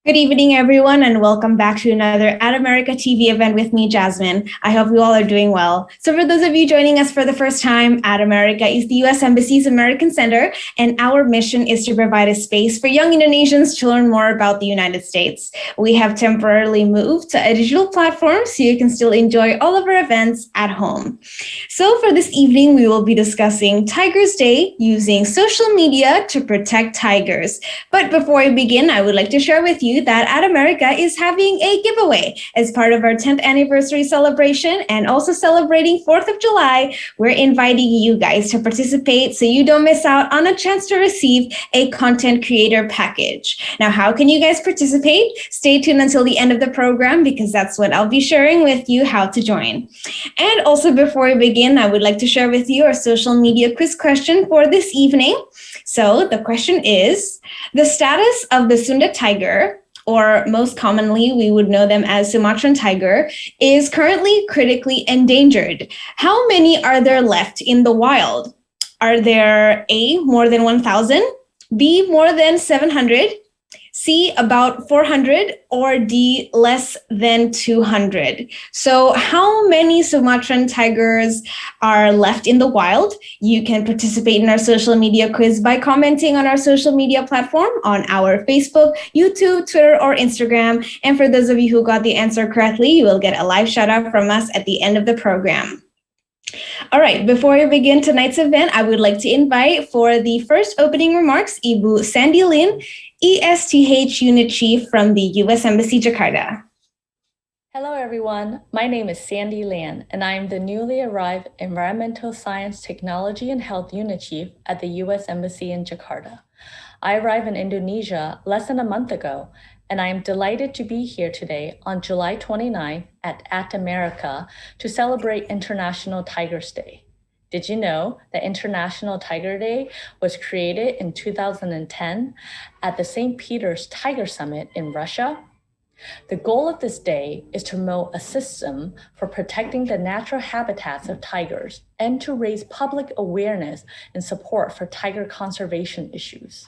Good evening, everyone, and welcome back to another At America TV event with me, Jasmine. I hope you all are doing well. So for those of you joining us for the first time, At America is the U.S. Embassy's American Center, and our mission is to provide a space for young Indonesians to learn more about the United States. We have temporarily moved to a digital platform so you can still enjoy all of our events at home. So for this evening, we will be discussing Tigers Day using social media to protect tigers. But before we begin, I would like to share with you that At America is having a giveaway as part of our 10th anniversary celebration and also celebrating 4th of July. We're inviting you guys to participate so you don't miss out on a chance to receive a content creator package. Now, how can you guys participate? Stay tuned until the end of the program because that's what I'll be sharing with you how to join. And also before we begin, I would like to share with you our social media quiz question for this evening. So the question is, the status of the Sunda tiger, or most commonly we would know them as Sumatran tiger, is currently critically endangered. How many are there left in the wild? Are there A, more than 1,000, B, more than 700, C, about 400, or D, less than 200? So how many Sumatran tigers are left in the wild? You can participate in our social media quiz by commenting on our social media platform on our Facebook, YouTube, Twitter, or Instagram. And for those of you who got the answer correctly, you will get a live shout out from us at the end of the program. All right, before we begin tonight's event, I would like to invite for the first opening remarks, Ibu Sandy Lin, ESTH Unit Chief from the U.S. Embassy, Jakarta. Hello, everyone. My name is Sandy Lin, and I am the newly arrived Environmental Science, Technology, and Health Unit Chief at the U.S. Embassy in Jakarta. I arrived in Indonesia less than a month ago, and I am delighted to be here today on July 29th at America to celebrate International Tigers Day. Did you know that International Tiger Day was created in 2010 at the St. Peter's Tiger Summit in Russia? The goal of this day is to promote a system for protecting the natural habitats of tigers and to raise public awareness and support for tiger conservation issues.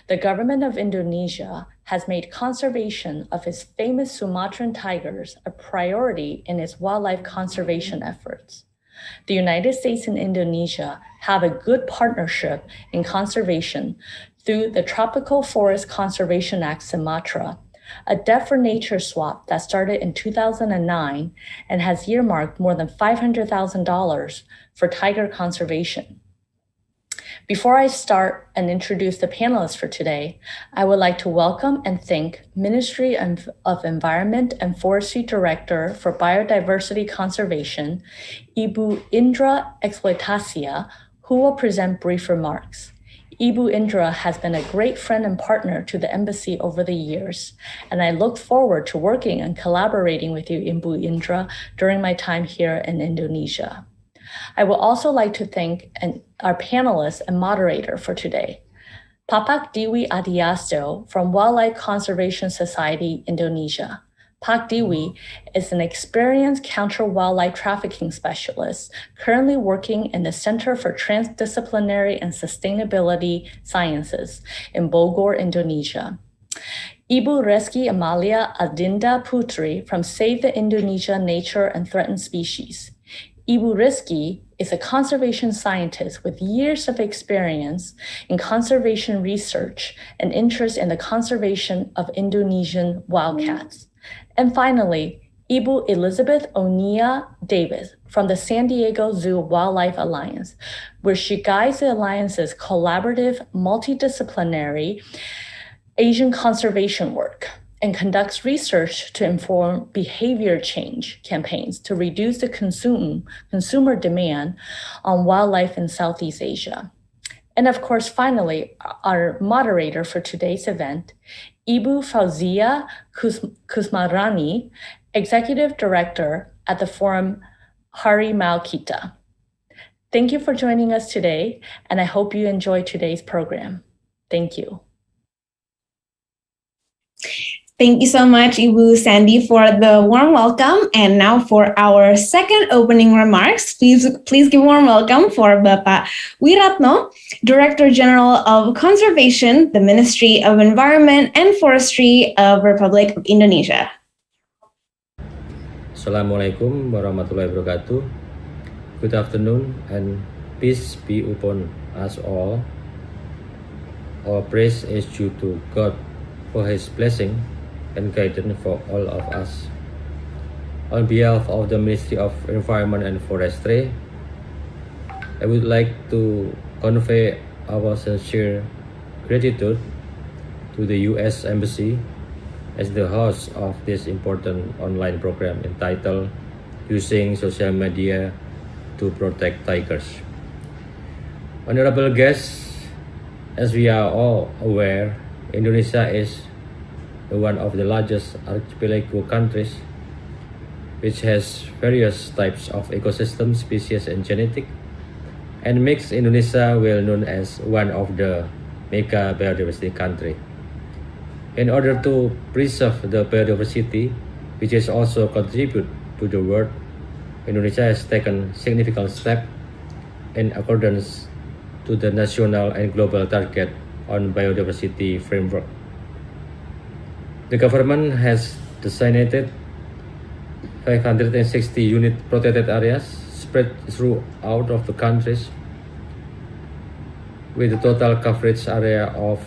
The government of Indonesia has made conservation of its famous Sumatran tigers a priority in its wildlife conservation efforts. The United States and Indonesia have a good partnership in conservation through the Tropical Forest Conservation Act Sumatra, a Debt for Nature swap that started in 2009 and has earmarked more than $500,000 for tiger conservation. Before I start and introduce the panelists for today, I would like to welcome and thank Ministry of Environment and Forestry Director for Biodiversity Conservation, Ibu Indra Exploitasia, who will present brief remarks. Ibu Indra has been a great friend and partner to the embassy over the years, and I look forward to working and collaborating with you, Ibu Indra, during my time here in Indonesia. I would also like to thank our panelists and moderator for today, Papak Dewi Adiasto from Wildlife Conservation Society, Indonesia. Pak Dewi is an experienced counter-wildlife trafficking specialist currently working in the Center for Transdisciplinary and Sustainability Sciences in Bogor, Indonesia. Ibu Reski Amalia Adinda Putri from Save the Indonesia Nature and Threatened Species. Ibu Rizky is a conservation scientist with years of experience in conservation research and interest in the conservation of Indonesian wildcats. And finally, Ibu Elizabeth Onia Davis from the San Diego Zoo Wildlife Alliance, where she guides the Alliance's collaborative, multidisciplinary Asian conservation work and conducts research to inform behavior change campaigns to reduce the consumer demand on wildlife in Southeast Asia. And of course, finally, our moderator for today's event, Ibu Fauzia Kusmarani, Executive Director at the Forum Harimau Kita. Thank you for joining us today, and I hope you enjoy today's program. Thank you. Thank you so much, Ibu Sandy, for the warm welcome. And now for our second opening remarks, please give a warm welcome for Bapak Wiratno, Director General of Conservation, the Ministry of Environment and Forestry of Republic of Indonesia. Assalamualaikum warahmatullahi wabarakatuh. Good afternoon and peace be upon us all. Our praise is due to God for His blessing and guidance for all of us. On behalf of the Ministry of Environment and Forestry, I would like to convey our sincere gratitude to the U.S. Embassy as the host of this important online program entitled Using Social Media to Protect Tigers. Honorable guests, as we are all aware, Indonesia is one of the largest archipelago countries, which has various types of ecosystem, species, and genetic, and makes Indonesia well known as one of the mega biodiversity country. In order to preserve the biodiversity, which is also contribute to the world, Indonesia has taken significant steps in accordance to the national and global target on biodiversity framework. The government has designated 560 unit protected areas spread throughout of the countries with a total coverage area of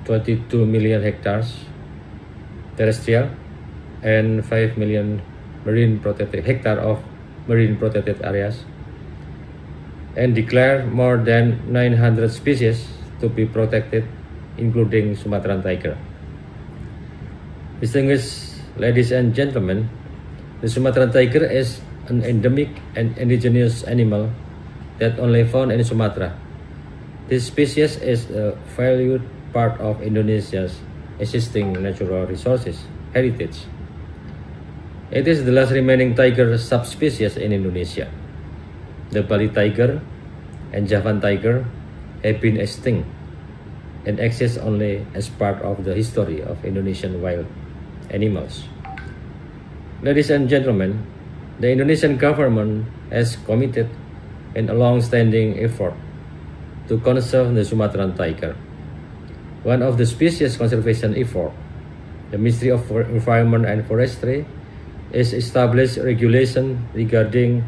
22 million hectares terrestrial and 5 million hectare of marine protected areas, and declare more than 900 species to be protected, including Sumatran tiger. Distinguished ladies and gentlemen, the Sumatran tiger is an endemic and indigenous animal that only found in Sumatra. This species is a valued part of Indonesia's existing natural resources heritage. It is the last remaining tiger subspecies in Indonesia. The Bali tiger and Javan tiger have been extinct and exist only as part of the history of Indonesian wild animals. Ladies and gentlemen, the Indonesian government has committed in a long-standing effort to conserve the Sumatran tiger. One of the species conservation effort, the Ministry of Environment and Forestry is established regulation regarding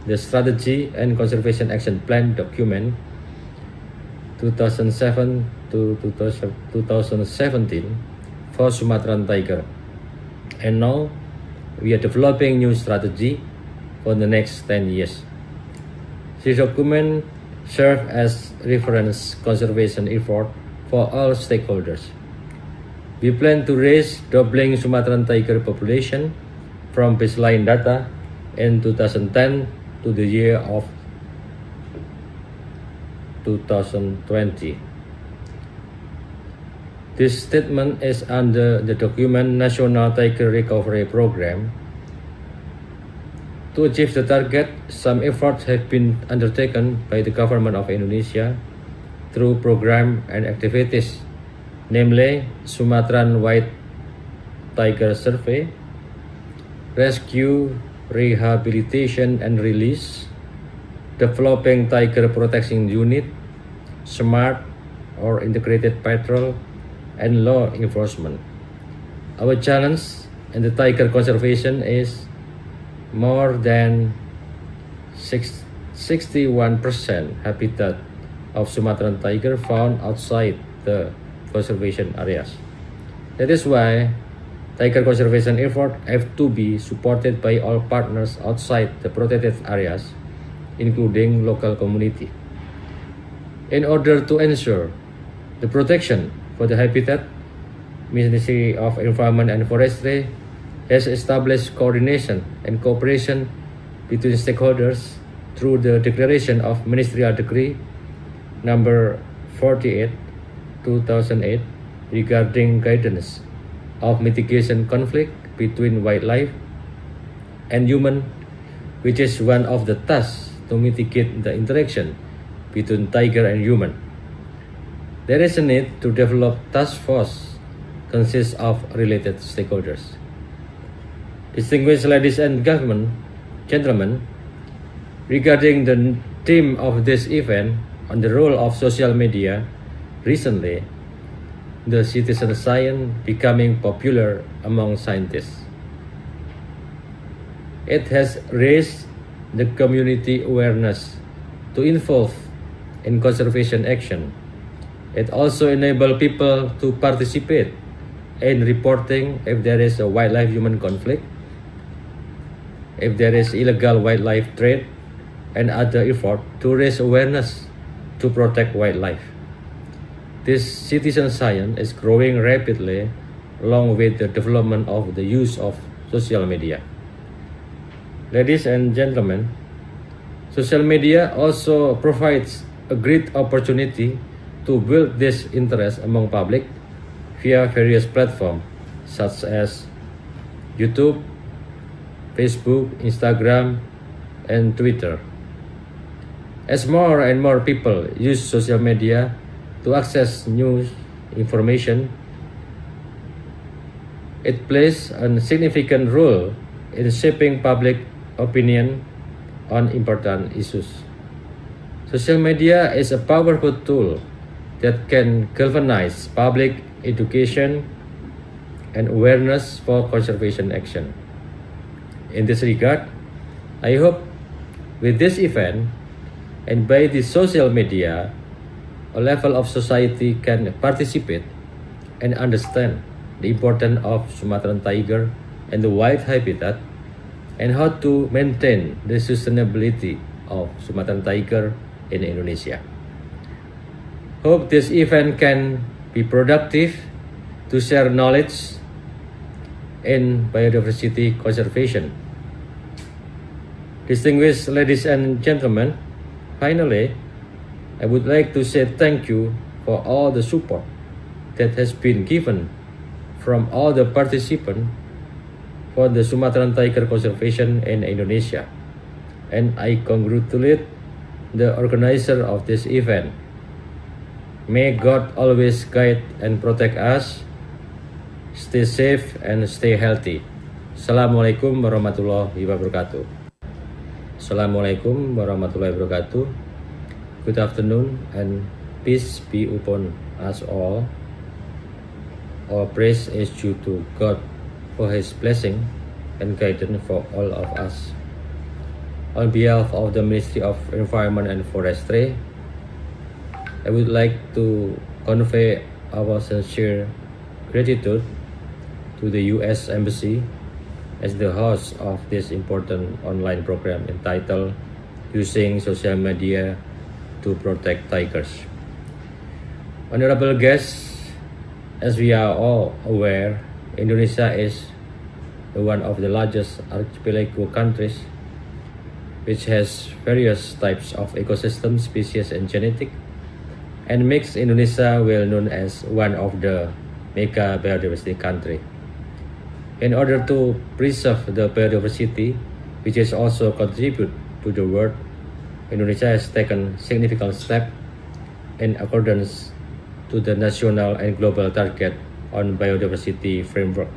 the Strategy and Conservation Action Plan document 2007 to 2017 for Sumatran tiger. And now we are developing new strategy for the next 10 years. This document serves as reference conservation effort for all stakeholders. We plan to raise doubling Sumatran tiger population from baseline data in 2010 to the year of 2020. This statement is under the document National Tiger Recovery Program. To achieve the target, some efforts have been undertaken by the government of Indonesia through program and activities, namely Sumatran White Tiger Survey, Rescue, Rehabilitation and Release, Developing Tiger Protection Unit, SMART or Integrated Patrol, and law enforcement. Our challenge in the tiger conservation is more than 61% habitat of Sumatran tiger found outside the conservation areas. That is why tiger conservation efforts have to be supported by all partners outside the protected areas, including local community. In order to ensure the protection for the habitat, Ministry of Environment and Forestry has established coordination and cooperation between stakeholders through the declaration of Ministerial Decree number 48, 2008 regarding guidance of mitigation conflict between wildlife and human, which is one of the tasks to mitigate the interaction between tiger and human. There is a need to develop task force consists of related stakeholders. Distinguished ladies and gentlemen, regarding the theme of this event on the role of social media, recently, the citizen science becoming popular among scientists. It has raised the community awareness to involve in conservation action. It also enables people to participate in reporting if there is a wildlife-human conflict, if there is illegal wildlife trade, and other efforts to raise awareness to protect wildlife. This citizen science is growing rapidly along with the development of the use of social media. Ladies and gentlemen, social media also provides a great opportunity to build this interest among public via various platforms such as YouTube, Facebook, Instagram, and Twitter. As more and more people use social media to access news information, it plays a significant role in shaping public opinion on important issues. Social media is a powerful tool that can galvanize public education and awareness for conservation action. In this regard, I hope with this event and by the social media, a level of society can participate and understand the importance of Sumatran tiger and the wild habitat and how to maintain the sustainability of Sumatran tiger in Indonesia. Hope this event can be productive to share knowledge in biodiversity conservation. Distinguished ladies and gentlemen, finally, I would like to say thank you for all the support that has been given from all the participants for the Sumatran tiger conservation in Indonesia, and I congratulate the organizer of this event. May God always guide and protect us. Stay safe and stay healthy. Assalamualaikum warahmatullahi wabarakatuh. Assalamualaikum warahmatullahi wabarakatuh. Good afternoon and peace be upon us all. Our praise is due to God for His blessing and guidance for all of us. On behalf of the Ministry of Environment and Forestry, I would like to convey our sincere gratitude to the U.S. Embassy as the host of this important online program entitled Using Social Media to Protect Tigers. Honorable guests, as we are all aware, Indonesia is one of the largest archipelago countries which has various types of ecosystem, species, and genetic, and makes Indonesia well known as one of the mega biodiversity country. In order to preserve the biodiversity, which is also contribute to the world, Indonesia has taken significant steps in accordance to the national and global target on biodiversity framework.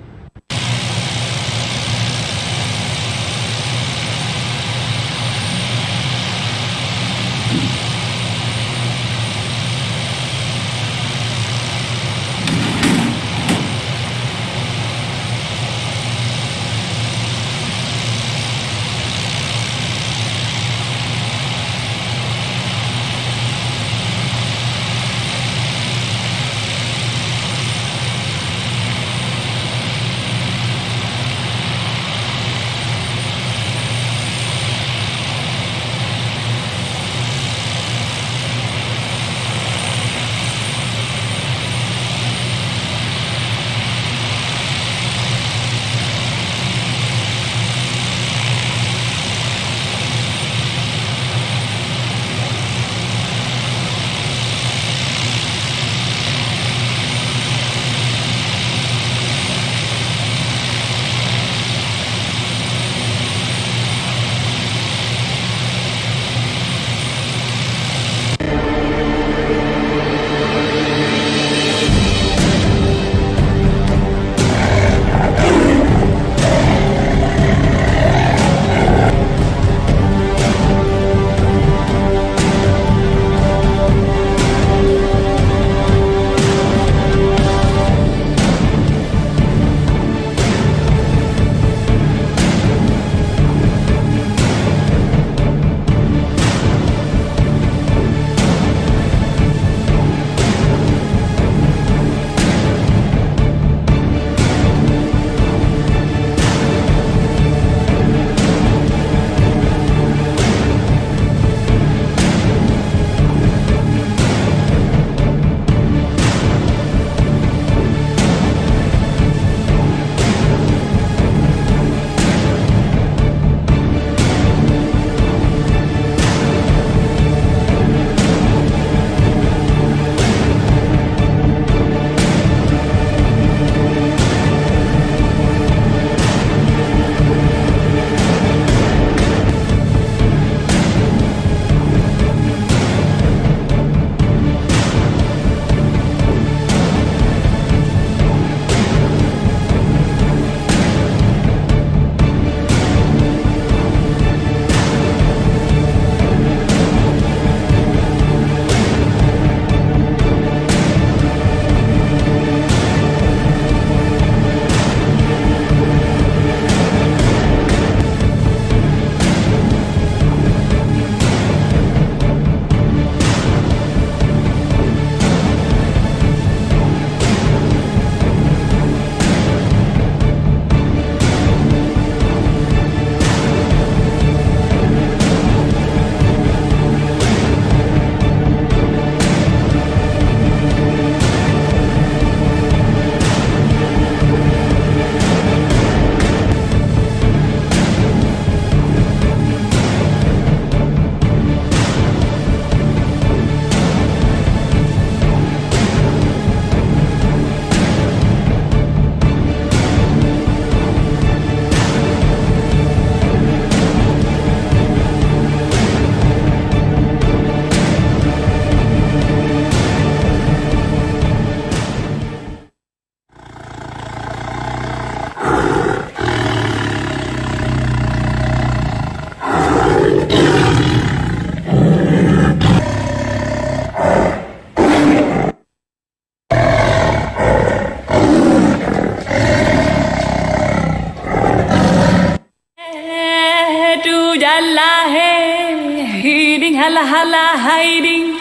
la hey, hiding hala hala hiding,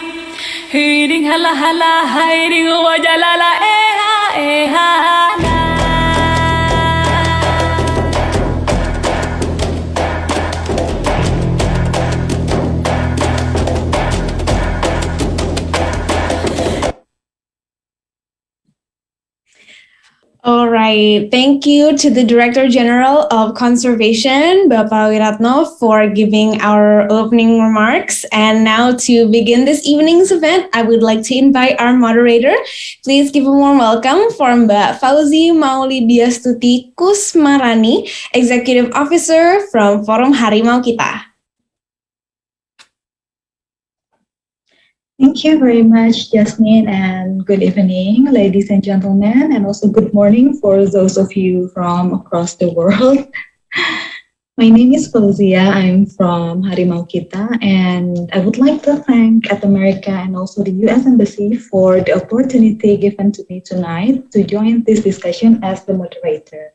hiding hala hala hiding, wajalala eha la. All right. Thank you to the Director General of Conservation, Bapak Wiratno, for giving our opening remarks. And now to begin this evening's event, I would like to invite our moderator. Please give a warm welcome for Mbak Fauzi Maulidiastuti Kusmarani, Executive Officer from Forum Harimau Kita. Thank you very much, Jasmine, and good evening, ladies and gentlemen, and also good morning for those of you from across the world. My name is Fauzia. I'm from Harimau Kita, and I would like to thank At America and also the U.S. Embassy for the opportunity given to me tonight to join this discussion as the moderator.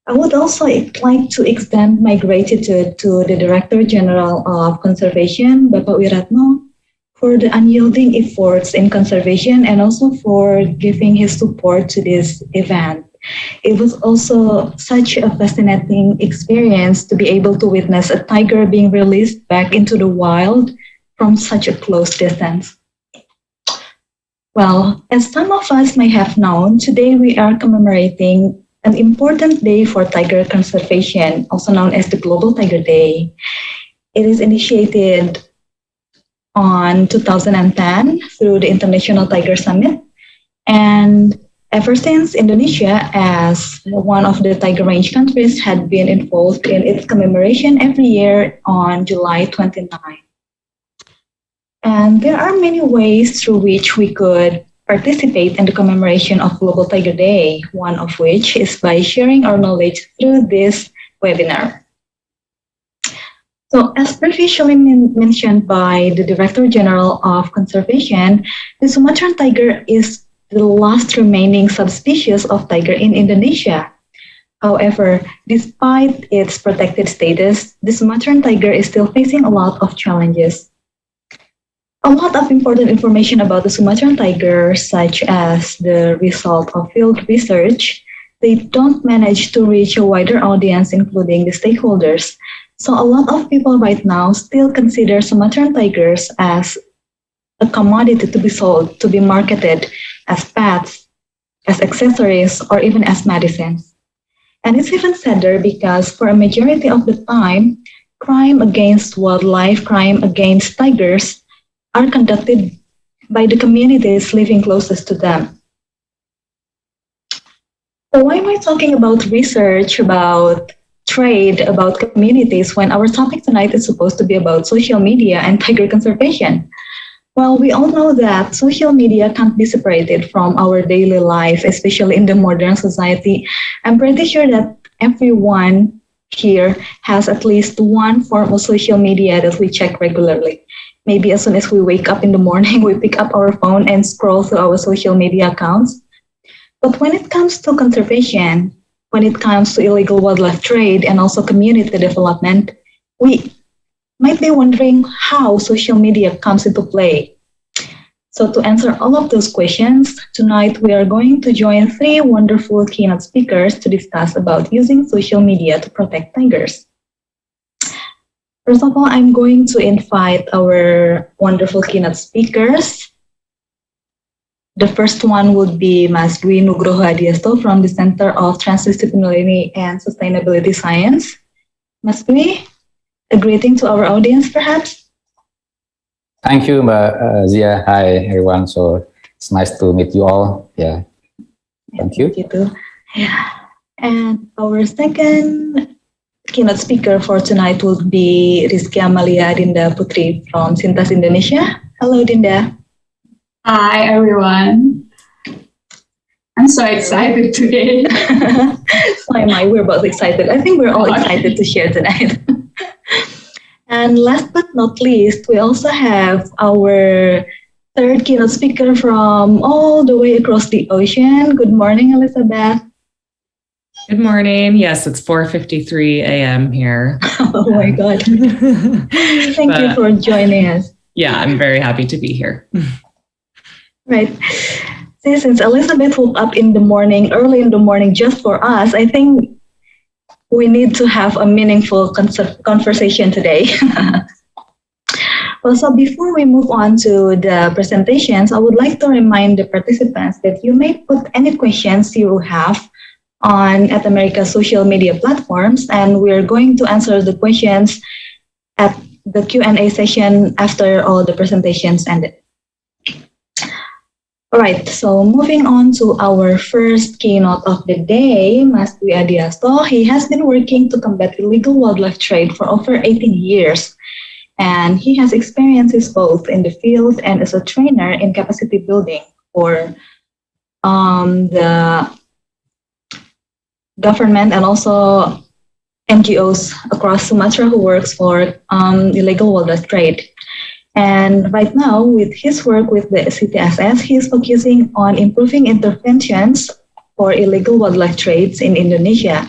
I would also like to extend my gratitude to the Director General of Conservation, Bapak Wiratno, for the unyielding efforts in conservation and also for giving his support to this event. It was also such a fascinating experience to be able to witness a tiger being released back into the wild from such a close distance. Well, as some of us may have known, today we are commemorating an important day for tiger conservation, also known as the Global Tiger Day. It is initiated on 2010 through the International Tiger Summit. And ever since, Indonesia, as one of the tiger range countries, had been involved in its commemoration every year on July 29. And there are many ways through which we could participate in the commemoration of Global Tiger Day, one of which is by sharing our knowledge through this webinar. So as previously mentioned by the Director General of Conservation, the Sumatran tiger is the last remaining subspecies of tiger in Indonesia. However, despite its protected status, the Sumatran tiger is still facing a lot of challenges. A lot of important information about the Sumatran tiger, such as the result of field research, they don't manage to reach a wider audience, including the stakeholders. So a lot of people right now still consider Sumatran tigers as a commodity to be sold, to be marketed as pets, as accessories, or even as medicines. And it's even sadder because for a majority of the time, crime against wildlife, crime against tigers are conducted by the communities living closest to them. So why am I talking about research, about trade, about communities, when our topic tonight is supposed to be about social media and tiger conservation? Well, we all know that social media can't be separated from our daily life, especially in the modern society. I'm pretty sure that everyone here has at least one form of social media that we check regularly. Maybe as soon as we wake up in the morning, we pick up our phone and scroll through our social media accounts. But when it comes to conservation, when it comes to illegal wildlife trade and also community development, we might be wondering how social media comes into play. So to answer all of those questions, tonight we are going to join three wonderful keynote speakers to discuss about using social media to protect tigers. First of all, I'm going to invite our wonderful keynote speakers. The first one would be Mas Dwi Nugroho Adiasto from the Center of Transdisciplinary and Sustainability Science. Mas Dwi, a greeting to our audience, perhaps? Thank you, Mbak Zia. Hi, everyone. So it's nice to meet you all. Yeah. Thank you. Thank you too. Yeah. And our second keynote speaker for tonight would be Rizky Amalia Dinda Putri from Sintas Indonesia. Hello, Dinda. Hi, everyone. I'm so excited today. So am I. We're both excited. I think we're all excited to share tonight. And last but not least, we also have our third keynote speaker from all the way across the ocean. Good morning, Elizabeth. Good morning. Yes, it's 4:53 a.m. here. Oh my God. Thank you for joining us. Yeah, I'm very happy to be here. Right. Since Elizabeth woke up in the morning, early in the morning, just for us, I think we need to have a meaningful conversation today. Well, so before we move on to the presentations, I would like to remind the participants that you may put any questions you have on at America's social media platforms, and we're going to answer the questions at the Q&A session after all the presentations ended. All right, so moving on to our first keynote of the day, Mas Dwi Adiasto. He has been working to combat illegal wildlife trade for over 18 years. And he has experiences both in the field and as a trainer in capacity building for the government and also NGOs across Sumatra who works for illegal wildlife trade. And right now, with his work with the CTSS, he's focusing on improving interventions for illegal wildlife trades in Indonesia.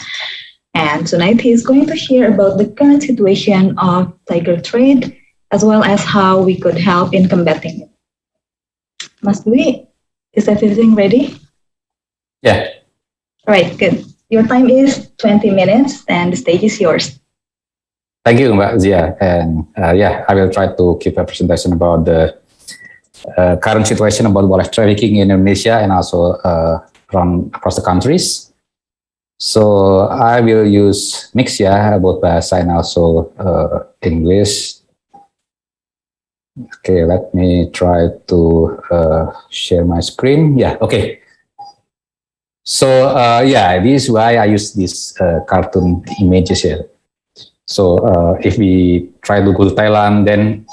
And tonight, he's going to share about the current situation of tiger trade, as well as how we could help in combating it. Mas Dwi, is everything ready? Yeah. All right, good. Your time is 20 minutes, and the stage is yours. Thank you, Mbak Zia. And I will try to keep a presentation about the current situation about wildlife trafficking in Indonesia and also across the countries. So I will use mix both bahasa and also English. Okay, let me try to share my screen. Yeah, okay. So this is why I use these cartoon images here. So if we try to go to Thailand, then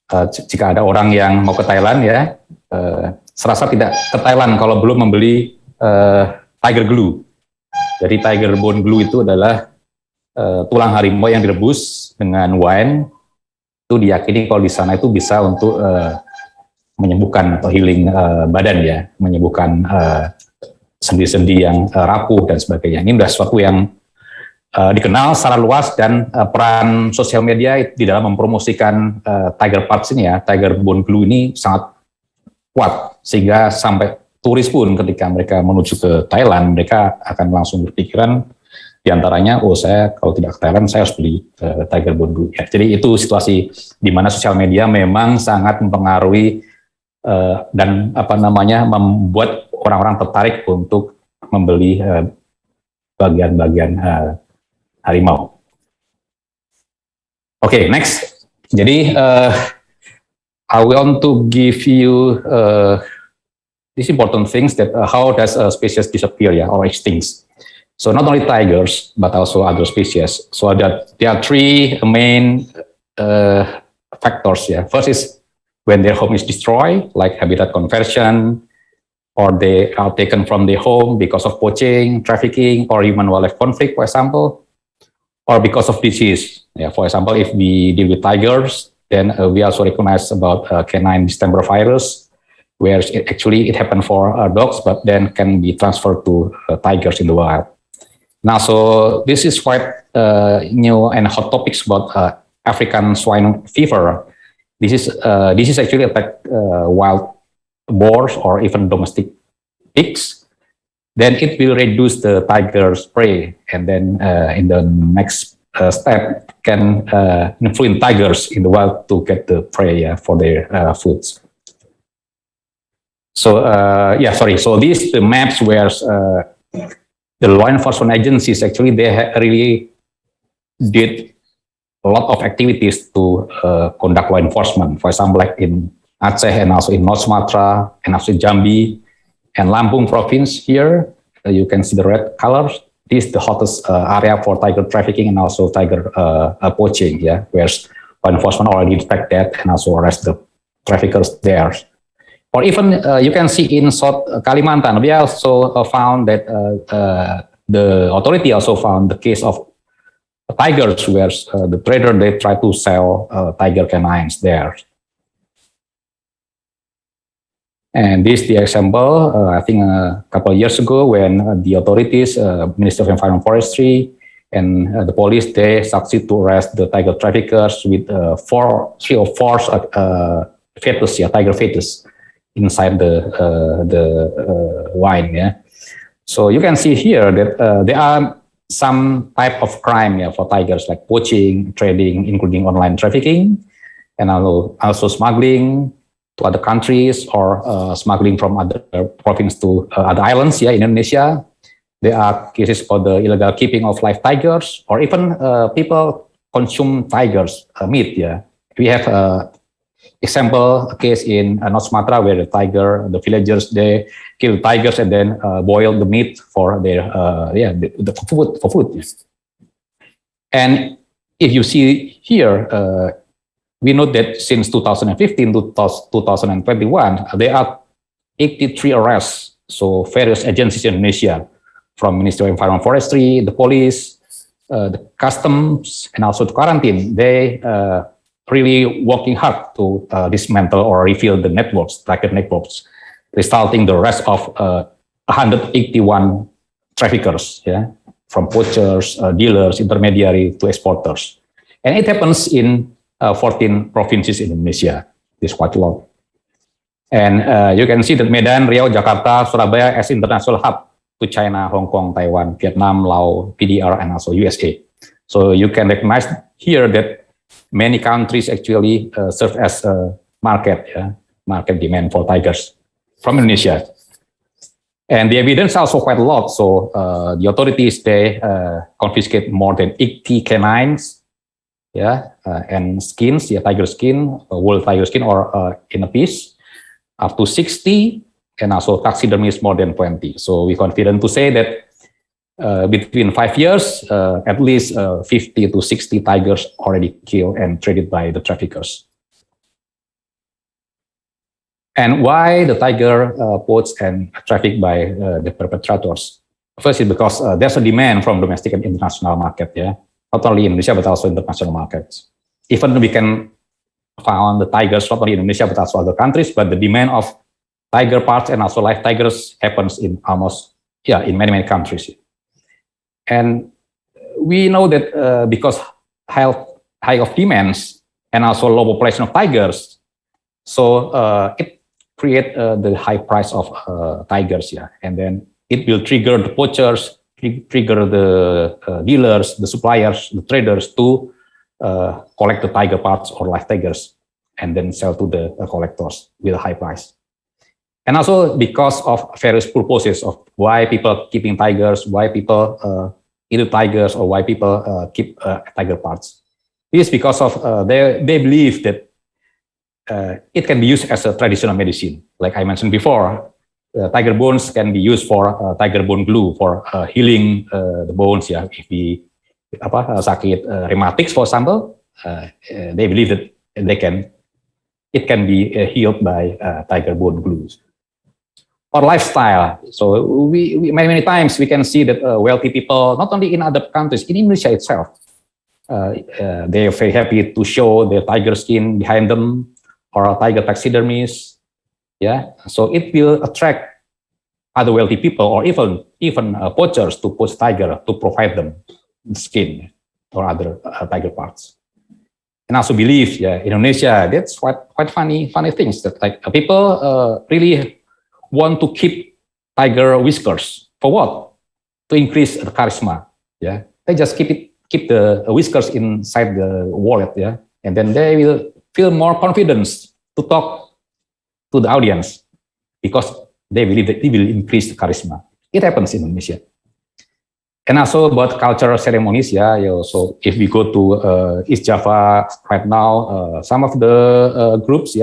jika ada orang yang mau ke Thailand serasa tidak ke Thailand kalau belum membeli tiger glue. Jadi tiger bone glue itu adalah tulang harimau yang direbus dengan wine. Itu diyakini kalau di sana itu bisa untuk menyembuhkan atau healing badan menyembuhkan sendi-sendi yang rapuh dan sebagainya. Ini sudah sesuatu yang dikenal secara luas dan peran sosial media di dalam mempromosikan tiger parts ini tiger bone glue ini sangat kuat sehingga sampai turis pun ketika mereka menuju ke Thailand mereka akan langsung berpikiran diantaranya saya kalau tidak ke Thailand saya harus beli tiger bone glue. Jadi itu situasi di mana sosial media memang sangat mempengaruhi dan membuat orang-orang tertarik untuk membeli bagian-bagian harimau. Okay, next. Jadi, I want to give you these important things that how does a species disappear or extinct. So not only tigers, but also other species. So that there are three main factors. First is when their home is destroyed, like habitat conversion, or they are taken from their home because of poaching, trafficking, or human-wildlife conflict, for example. Or because of disease. For example, if we deal with tigers, then we also recognize about canine distemper virus, where it happened for dogs, but then can be transferred to tigers in the wild. Now, so this is quite new and hot topics about African swine fever. This is actually affect wild boars or even domestic pigs. Then it will reduce the tiger's prey, and then in the next step can influence tigers in the wild to get the prey for their foods. So So these the maps where the law enforcement agencies actually they really did a lot of activities to conduct law enforcement. For example, like in Aceh and also in North Sumatra and also Jambi. And Lampung province here, you can see the red colors. This is the hottest area for tiger trafficking and also tiger poaching, where law enforcement already detect that and also arrest the traffickers there. Or even you can see in South Kalimantan, we also found that the authority also found the case of tigers where the trader, they try to sell tiger canines there. And this is the example, I think a couple of years ago when the authorities, Ministry of Environment and Forestry, and the police, they succeed to arrest the tiger traffickers with three or four fetus, tiger fetus inside the wine. Yeah. So you can see here that there are some type of crime for tigers, like poaching, trading, including online trafficking, and also smuggling to other countries, or smuggling from other provinces to other islands in Indonesia. There are cases for the illegal keeping of live tigers, or even people consume tigers meat. Yeah, we have a case in North Sumatra where the villagers, they kill tigers and then boil the meat for their for food. And if you see here, we know that since 2015 to 2021, there are 83 arrests. So various agencies in Indonesia, from Ministry of Environment and Forestry, the police, the customs, and also the quarantine, they really working hard to dismantle or reveal the networks, tiger networks, resulting the arrest of 181 traffickers, from poachers, dealers, intermediary to exporters. And it happens in 14 provinces in Indonesia. This is quite a lot. And you can see that Medan, Riau, Jakarta, Surabaya as international hub to China, Hong Kong, Taiwan, Vietnam, Laos, PDR, and also USA. So you can recognize here that many countries actually serve as a market demand for tigers from Indonesia. And the evidence also quite a lot. So the authorities, they confiscate more than 80 canines, and skins, tiger skin, whole tiger skin, or in a piece, up to 60, and also taxidermies more than 20. So we're confident to say that between 5 years, at least 50 to 60 tigers already killed and traded by the traffickers. And why the tiger poached and trafficked by the perpetrators? First is because there's a demand from domestic and international market, not only in Indonesia, but also international markets. Even we can find the tigers not only in Indonesia, but also other countries, but the demand of tiger parts and also live tigers happens in almost, in many, many countries. And we know that because high of demands and also low population of tigers, so it create the high price of tigers, and then it will trigger the poachers, trigger the dealers, the suppliers, the traders to collect the tiger parts or live tigers and then sell to the collectors with a high price. And also because of various purposes of why people keeping tigers, why people eat tigers, or why people keep tiger parts. This is because of they believe that it can be used as a traditional medicine. Like I mentioned before, tiger bones can be used for tiger bone glue for healing the bones. If we sakit rheumatics, for example, they believe that it can be healed by tiger bone glues. Or lifestyle. So we many times we can see that wealthy people, not only in other countries, in Indonesia itself, they are very happy to show their tiger skin behind them, or tiger taxidermies. So it will attract other wealthy people, or even poachers to poach tiger to provide them the skin or other tiger parts. And also believe, Indonesia, that's quite funny things that like people really want to keep tiger whiskers for what? To increase the charisma. They just keep the whiskers inside the wallet, and then they will feel more confidence to talk to the audience because they believe that it will increase the charisma. It happens in Indonesia. And also about cultural ceremonies, so if we go to East Java right now, some of the groups,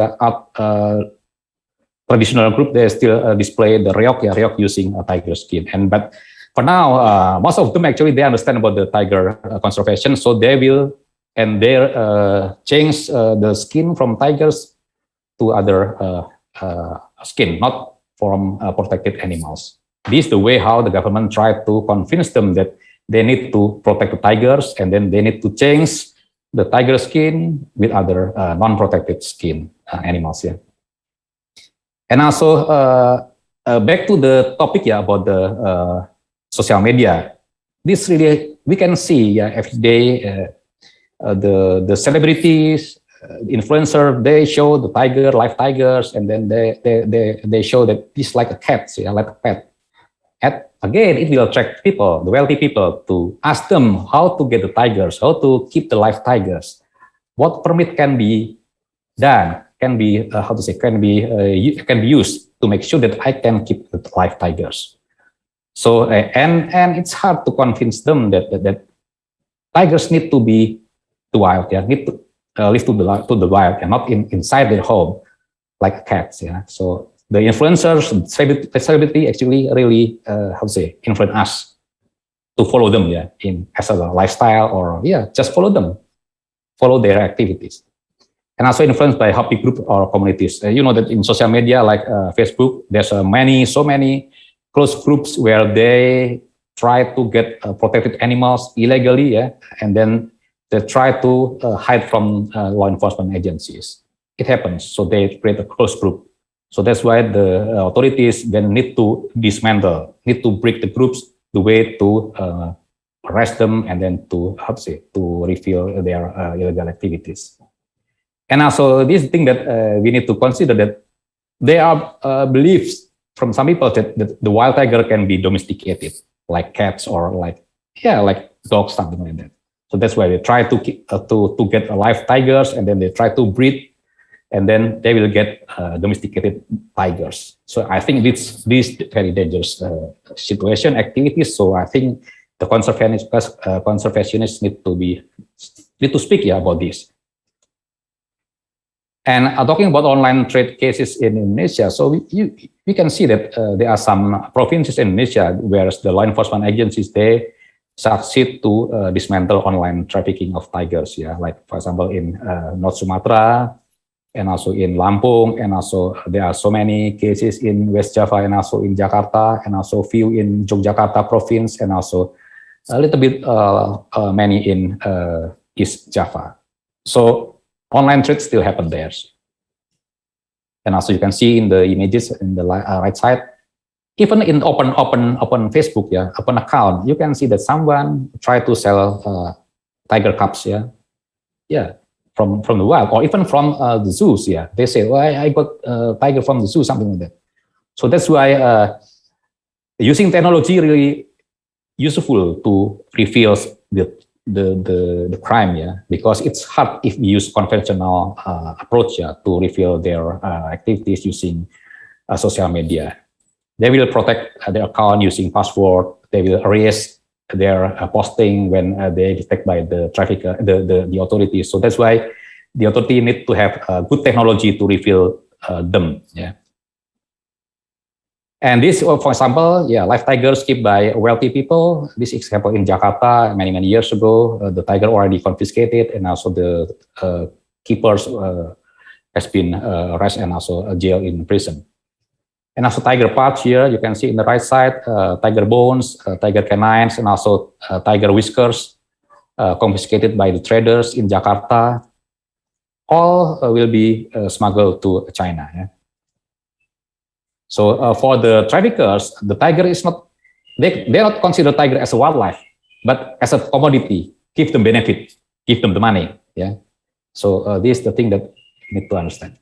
traditional group, they still display the reok using a tiger skin. But for now, most of them actually, they understand about the tiger conservation, so they will change the skin from tigers to other skin, not from protected animals. This is the way how the government tried to convince them that they need to protect the tigers, and then they need to change the tiger skin with other non-protected skin animals. And also back to the topic about the social media. This really we can see every day the celebrities, influencer, they show the tiger, live tigers, and then they show that it's like a cat, like a pet. And again, it will attract people, the wealthy people, to ask them how to get the tigers, how to keep the live tigers, what permit can be done, can be can be used to make sure that I can keep the live tigers. So and it's hard to convince them that tigers need to be wild, need to live to the wild and not inside their home like cats. So the influencers, celebrity actually really influence us to follow them in as a lifestyle, or just follow them, follow their activities. And also influenced by hobby group or communities. You know that in social media like Facebook, there's so many close groups where they try to get protected animals illegally, and then they try to hide from law enforcement agencies. It happens, so they create a close group. So that's why the authorities then need to dismantle, need to break the groups, the way to arrest them and then to reveal their illegal activities. And also this thing that we need to consider, that there are beliefs from some people that the wild tiger can be domesticated, like cats or like dogs, something like that. So that's why they try to get live tigers, and then they try to breed, and then they will get domesticated tigers. So I think this very dangerous situation, activities. So I think the conservationists need to speak about this. And talking about online trade cases in Indonesia, so we can see that there are some provinces in Indonesia where the law enforcement agencies, they succeed to dismantle online trafficking of tigers, like for example in North Sumatra, and also in Lampung, and also there are so many cases in West Java, and also in Jakarta, and also few in Yogyakarta province, and also a little bit many in East Java. So online trade still happen there. And also you can see in the images in the right side, even in open Facebook, open account, you can see that someone try to sell tiger cubs, from the wild, or even from the zoos, They say, well, I got tiger from the zoo, something like that. So that's why using technology really useful to reveal the crime, because it's hard if you use conventional approach to reveal their activities using social media. They will protect their account using password. They will erase their posting when they detect by the trafficker, the authorities. So that's why the authority need to have good technology to reveal them. And this, for example, live tigers kept by wealthy people. This example in Jakarta many years ago, the tiger already confiscated, and also the keepers has been arrested and also jailed in prison. And also tiger parts here, you can see in the right side, tiger bones, tiger canines, and also tiger whiskers confiscated by the traders in Jakarta. All will be smuggled to China. So for the traffickers, the tiger is not, they not consider tiger as a wildlife, but as a commodity. Give them benefit, give them the money. So this is the thing that you need to understand.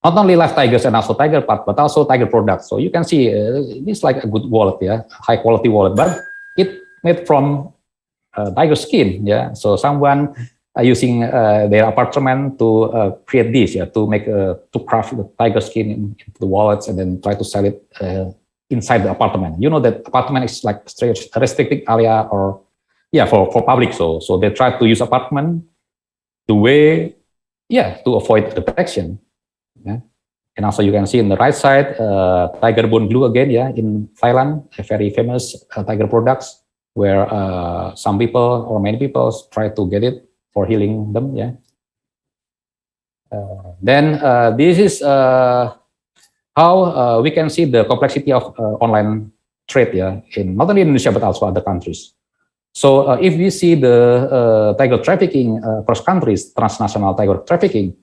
Not only live tigers and also tiger part, but also tiger products. So you can see this is like a good wallet, high quality wallet, but it made from tiger skin. So someone using their apartment to create this, to make to craft the tiger skin into the wallets and then try to sell it inside the apartment. You know that apartment is like a restricted area, or for public. So they try to use apartment the way to avoid the detection. And also you can see in the right side, tiger bone glue again, in Thailand, a very famous tiger products where some people or many people try to get it for healing them. Then this is how we can see the complexity of online trade, in not only Indonesia but also other countries. So if we see the tiger trafficking across countries, transnational tiger trafficking,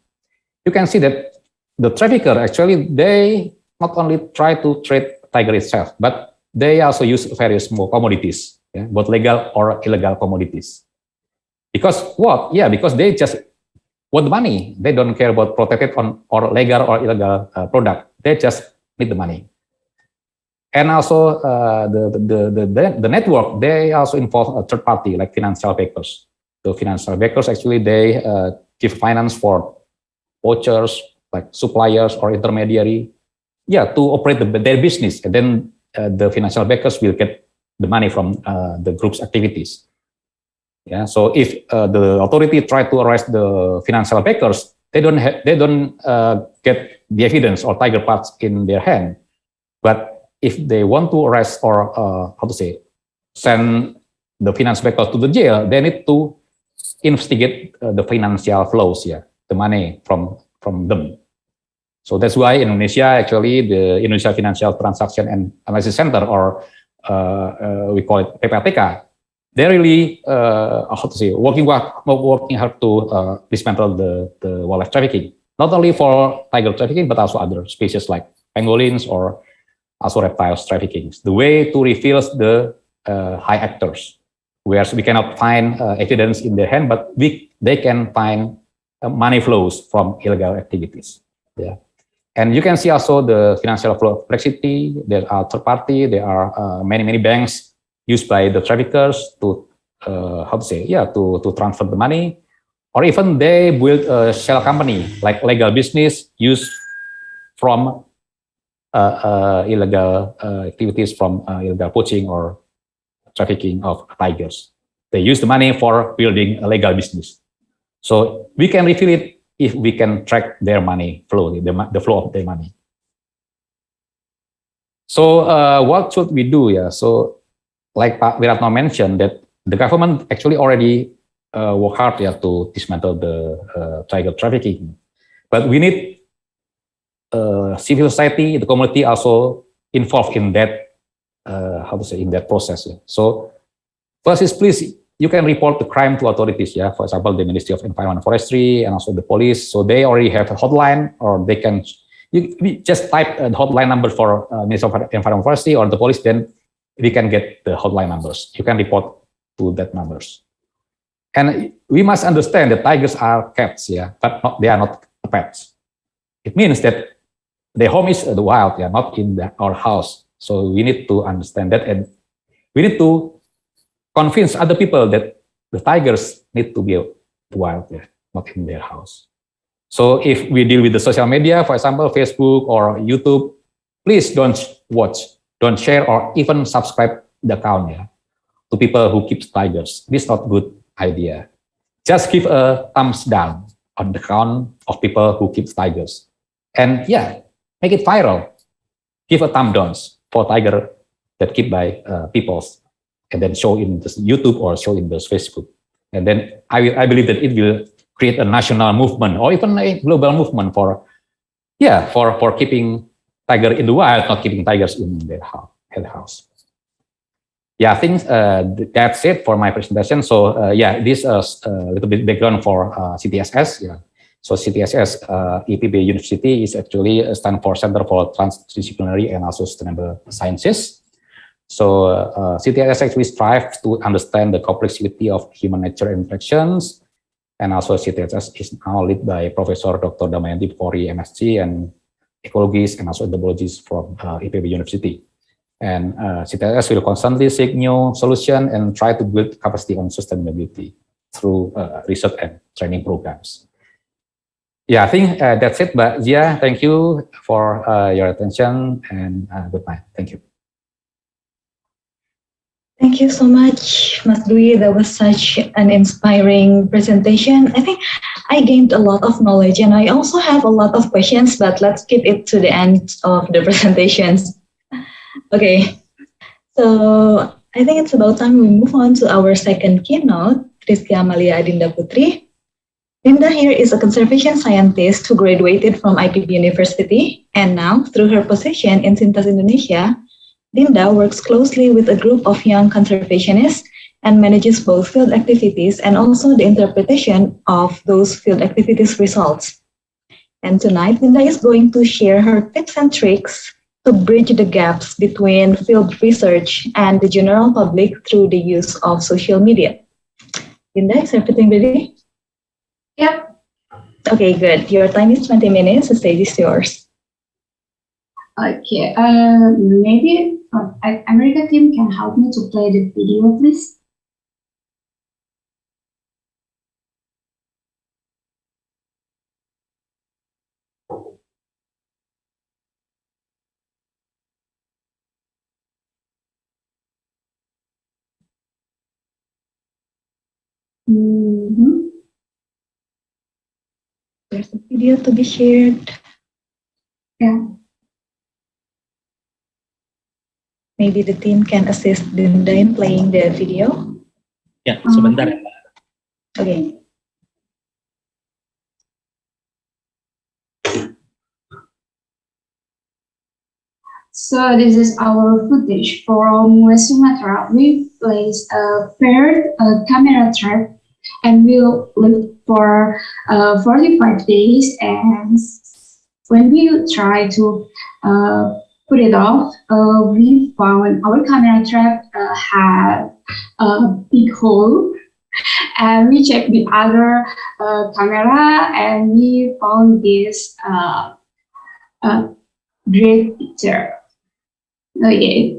you can see that the trafficker actually, they not only try to trade tiger itself, but they also use various more commodities, both legal or illegal commodities. Because what? Yeah, because they just want the money. They don't care about protected or legal or illegal product. They just need the money. And also the network, they also involve a third party like financial backers. The financial backers actually, they give finance for vouchers like suppliers or intermediary, to operate their business. And then the financial backers will get the money from the group's activities. Yeah. So if the authority try to arrest the financial backers, they don't get the evidence or tiger parts in their hand. But if they want to arrest or send the finance backers to the jail, they need to investigate the financial flows, the money from them. So that's why in Indonesia, actually, the Indonesia Financial Transaction and Analysis Center, or we call it PPATK, they're really working hard to dismantle the wildlife trafficking, not only for tiger trafficking but also other species like pangolins or also reptiles trafficking. The way to reveal the high actors, where we cannot find evidence in their hand, but they can find money flows from illegal activities. Yeah. And you can see also the financial flow of complexity. There are third party. There are many banks used by the traffickers to to transfer the money, or even they build a shell company like legal business used from illegal activities, from illegal poaching or trafficking of tigers. They use the money for building a legal business. So we can reveal it if we can track their money flow, the flow of their money. So what should we do? So like Pak Wiratno mentioned, that the government actually already work hard to dismantle the tiger trafficking. But we need civil society, the community also involved in that, in that process. So first is, please, you can report the crime to authorities. For example, the Ministry of Environment and Forestry and also the police. So they already have a hotline, or they can, you just type a hotline number for Ministry of Environment and Forestry or the police, then we can get the hotline numbers. You can report to that numbers. And we must understand that tigers are cats, but they are not pets. It means that their home is the wild, not in our house. So we need to understand that, and we need to convince other people that the tigers need to be wild, not in their house. So if we deal with the social media, for example, Facebook or YouTube, please don't watch, don't share, or even subscribe the account to people who keep tigers. This is not a good idea. Just give a thumbs down on the account of people who keep tigers. And make it viral. Give a thumb down for tiger that kept by peoples, and then show in this YouTube or show in this Facebook. And then I believe that it will create a national movement or even a global movement for keeping tiger in the wild, not keeping tigers in their house. I think that's it for my presentation. So this is a little bit background for CTSS. So CTSS IPB University is actually a stand for Center for Transdisciplinary and also Sustainable Sciences. So CTSS actually strives to understand the complexity of human nature interactions, and also CTSS is now led by Professor Dr. Damayanti Puri, MSc, and ecologists and also entomologists from IPB University. And CTSS will constantly seek new solutions and try to build capacity on sustainability through research and training programs. I think that's it. But thank you for your attention, and good night. Thank you. Thank you so much, Mas Dwi. That was such an inspiring presentation. I think I gained a lot of knowledge, and I also have a lot of questions, but let's keep it to the end of the presentations. Okay, so I think it's about time we move on to our second keynote, Rizky Amalia Adinda Putri. Dinda here is a conservation scientist who graduated from IPB University, and now, through her position in Sintas Indonesia, Dinda works closely with a group of young conservationists and manages both field activities and also the interpretation of those field activities results. And tonight, Linda is going to share her tips and tricks to bridge the gaps between field research and the general public through the use of social media. Linda, is everything ready? Yep. Okay, good. Your time is 20 minutes. The stage is yours. Okay. Maybe America team can help me to play the video, please. Mm-hmm. There's a video to be shared. Yeah. Maybe the team can assist Linda in playing the video. Ya, sebentar ya, Mbak. Okay. So this is our footage from West Sumatra. We placed a paired camera trap and we'll live for 45 days. And when we try to put it off, we found our camera trap had a big hole. And we checked the other camera and we found this great picture. Okay.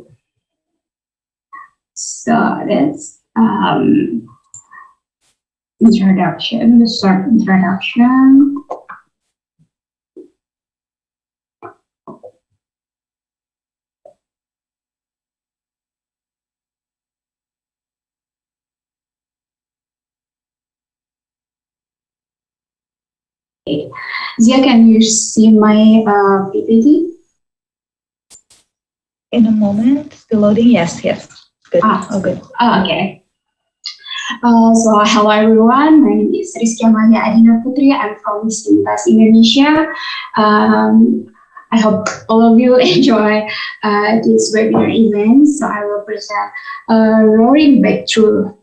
So that's introduction, the short introduction. Okay. Zia, can you see my PPT? In a moment, still loading. Yes. Good. Oh, good. Okay. So hello everyone. My name is Rizky Amalia Adina Putri. I'm from Sintas, Indonesia. I hope all of you enjoy this webinar event. So I will present roaring back through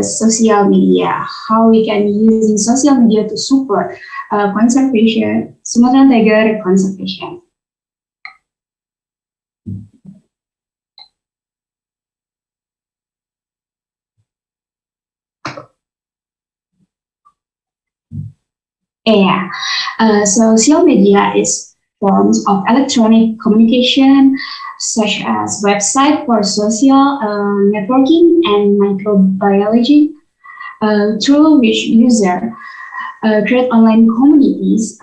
social media, how we can use social media to support conservation, Sumatran tiger conservation. Yeah, social media is forms of electronic communication such as website for social networking and microbiology, through which users create online communities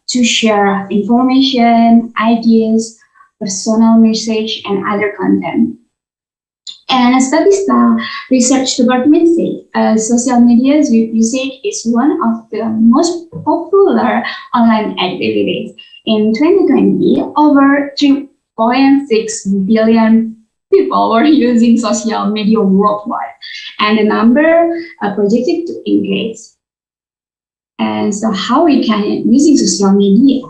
to share information, ideas, personal message, and other content. And Statista Research Department says social media usage is one of the most popular online activities. In 2020, over 3.6 billion people were using social media worldwide, and the number projected to increase. And so how we can using social media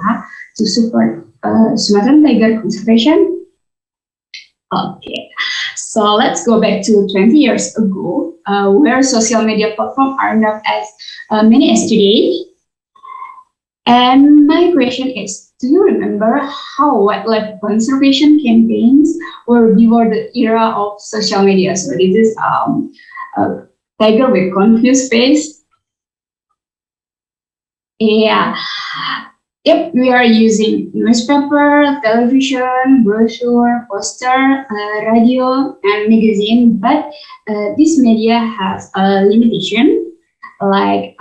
to support Sumatran tiger conservation? Okay. So let's go back to 20 years ago, where social media platforms are not as many as today. And my question is, do you remember how wildlife conservation campaigns were before the era of social media? So this is a tiger with confused face. Yeah. Yep, we are using newspaper, television, brochure, poster, radio, and magazine. But this media has a limitation, like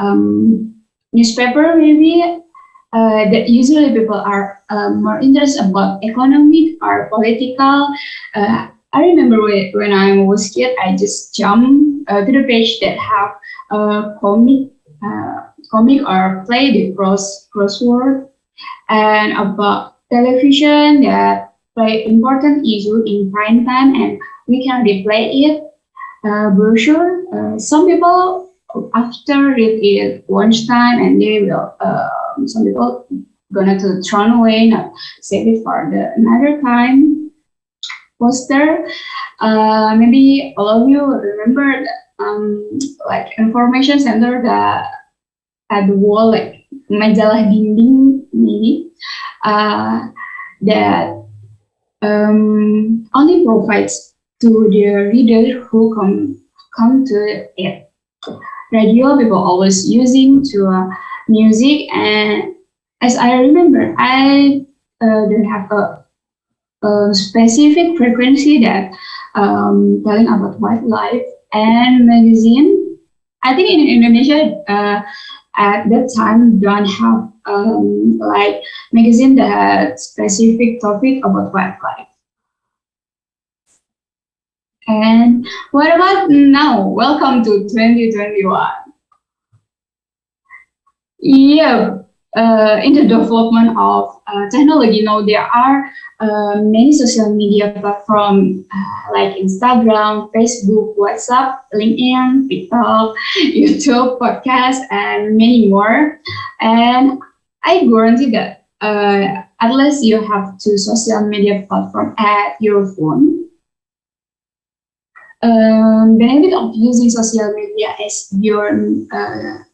newspaper maybe. That usually people are more interested about economic or political. I remember when I was a kid, I just jumped to the page that have comic or play the crossword, and about television that play important issue in prime time and we can replay it. Brochure, some people after read it lunchtime and they will some people gonna to throw away, not save it for the another time. Poster, maybe all of you remember like information center that at the wall, like majalah dinding maybe that only provides to the reader who come to it. Radio people always using to music, and as I remember, I don't have a specific frequency that telling about wildlife and magazine. I think in Indonesia at that time don't have like magazine that had specific topic about wildlife. And what about now? Welcome to 2021. Yeah, in the development of technology, there are many social media platforms like Instagram, Facebook, WhatsApp, LinkedIn, TikTok, YouTube, podcast, and many more. And I guarantee that at least you have two social media platforms at your phone. Benefit of using social media as your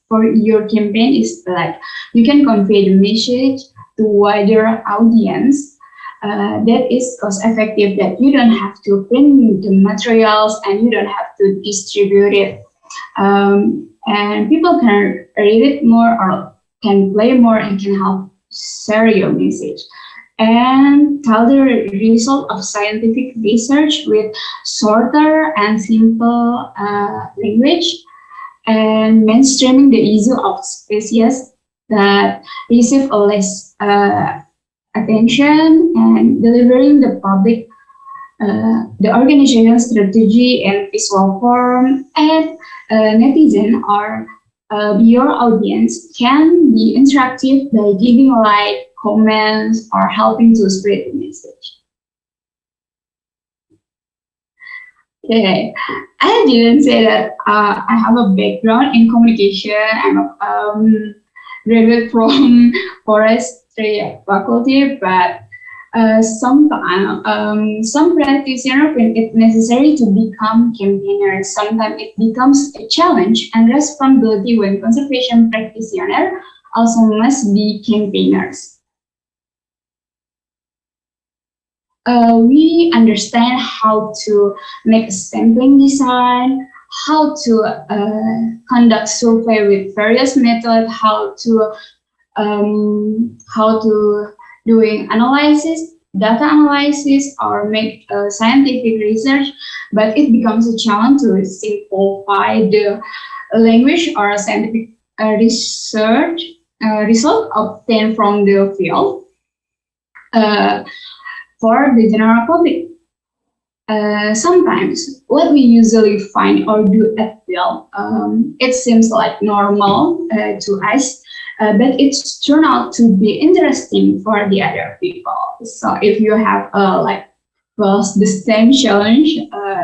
for your campaign is like you can convey the message to wider audience that is cost effective, that you don't have to print the materials and you don't have to distribute it, and people can read it more or can play more and can help share your message and tell the result of scientific research with shorter and simple language, and mainstreaming the issue of species that receive less attention, and delivering the public the organization strategy and visual form, and netizen or your audience can be interactive by giving like comments or helping to spread the message. Okay, I didn't say that I have a background in communication. I'm a graduate from forestry faculty, but sometimes some practitioners find it necessary to become campaigners. Sometimes it becomes a challenge and responsibility when conservation practitioners also must be campaigners. We understand how to make a sampling design, how to conduct survey with various methods, how to doing analysis, data analysis, or make scientific research, but it becomes a challenge to simplify the language or scientific research result obtained from the field for the general public. Sometimes what we usually find or do at field, it seems like normal to us, but it's turned out to be interesting for the other people. So if you have like was the same challenge,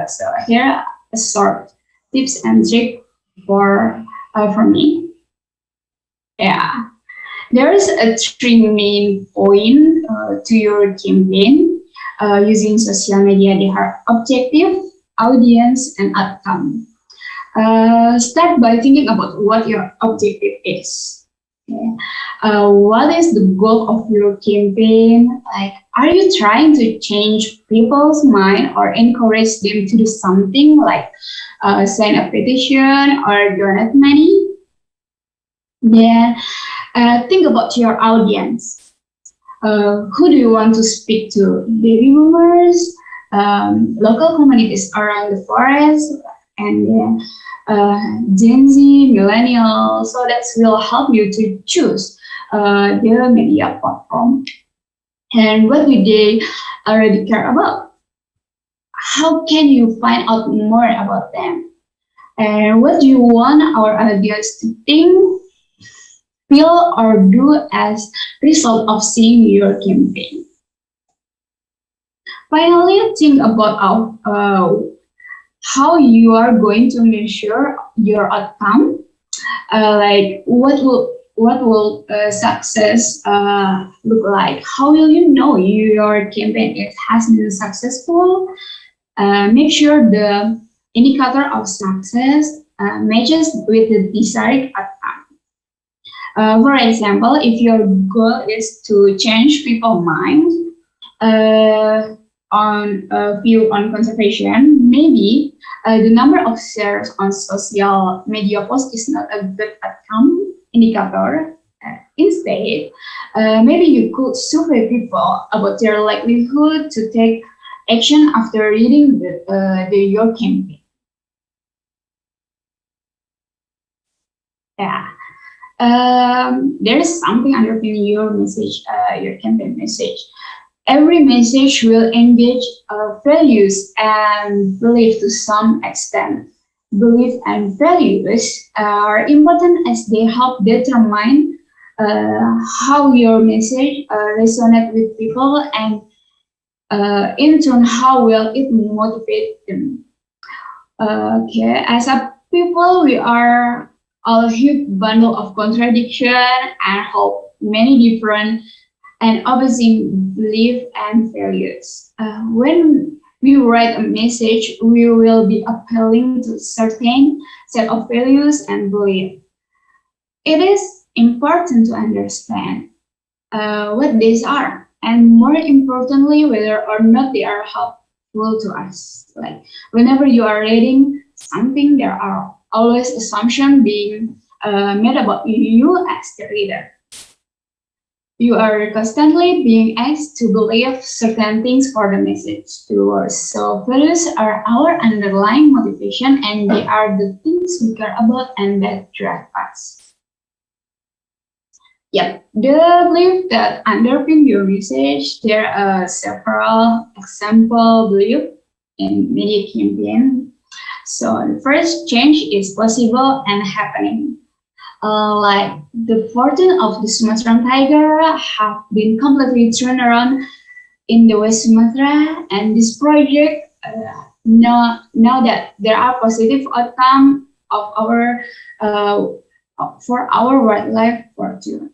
so here are a short tips and trick for me. Yeah, there is a three main point to your campaign using social media. They are objective, audience, and outcome. Start by thinking about what your objective is. What is the goal of your campaign? Like, are you trying to change people's mind or encourage them to do something like sign a petition or donate money? Then think about your audience. Who do you want to speak to? Baby boomers, local communities around the forest, and then Gen Z, millennials. So that will help you to choose their media platform. And what do they already care about? How can you find out more about them? And what do you want our audience to think, feel, or do as result of seeing your campaign? Finally, think about how you are going to measure your outcome. Like what will success look like? How will you know your campaign has been successful? Make sure the indicator of success matches with the desired outcome. For example, if your goal is to change people's mind on a view on conservation, maybe the number of shares on social media posts is not a good outcome indicator. Instead, maybe you could survey people about their likelihood to take action after reading your campaign. Yeah. There is something underpinning your message, your campaign message. Every message will engage values and belief to some extent. Belief and values are important as they help determine how your message resonates with people and in turn how well it motivates them. Okay, as a people, we are a huge bundle of contradiction and hope many different and opposing beliefs and values. When we write a message, we will be appealing to certain set of values and beliefs. It is important to understand what these are, and more importantly, whether or not they are helpful to us. Like whenever you are reading something, there are always assumptions being made about you as the reader. You are constantly being asked to believe certain things for the message towards. So values are our underlying motivation, and they are the things we care about and that drive us. Yep, the belief that underpin your message, there are several example beliefs in media campaign. So the first change is possible and happening. Like the fortune of the Sumatran tiger have been completely turned around in the West Sumatra, and this project now that there are positive outcome of our for our wildlife fortune.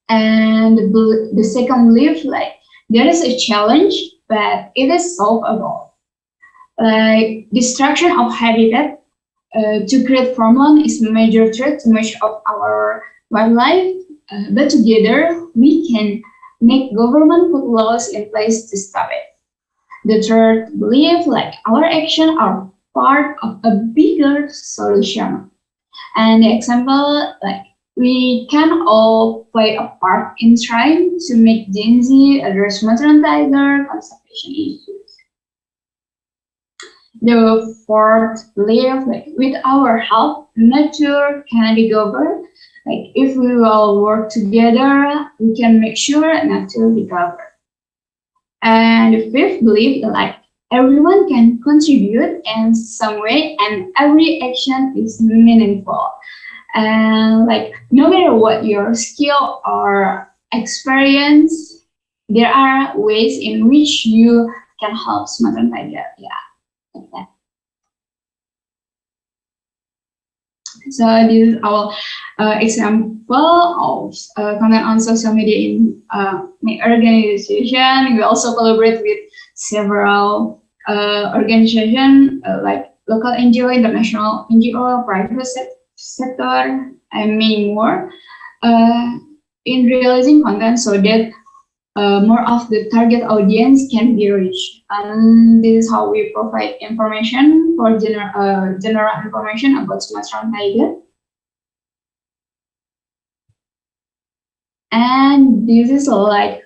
And the second belief, like there is a challenge, but it is solvable. Like destruction of habitat to create farmland is a major threat to much of our wildlife, but together we can make government put laws in place to stop it. The third belief, like our actions are part of a bigger solution. And the example, like we can all play a part in trying to make Gen Z address Sumatran tiger conservation issues. The fourth belief, like with our help, nature can be governed. Like if we all work together, we can make sure nature be governed. And the fifth belief, like everyone can contribute in some way, and every action is meaningful. And like no matter what your skill or experience, there are ways in which you can help Sumatran tiger. Yeah. Like that. So this is our example of content on social media in my organization. We also collaborate with several organizations like local NGO, international NGO, private sector, and many more in realizing content so that more of the target audience can be reached. And this is how we provide information for general information about Sumatran tiger. And this is like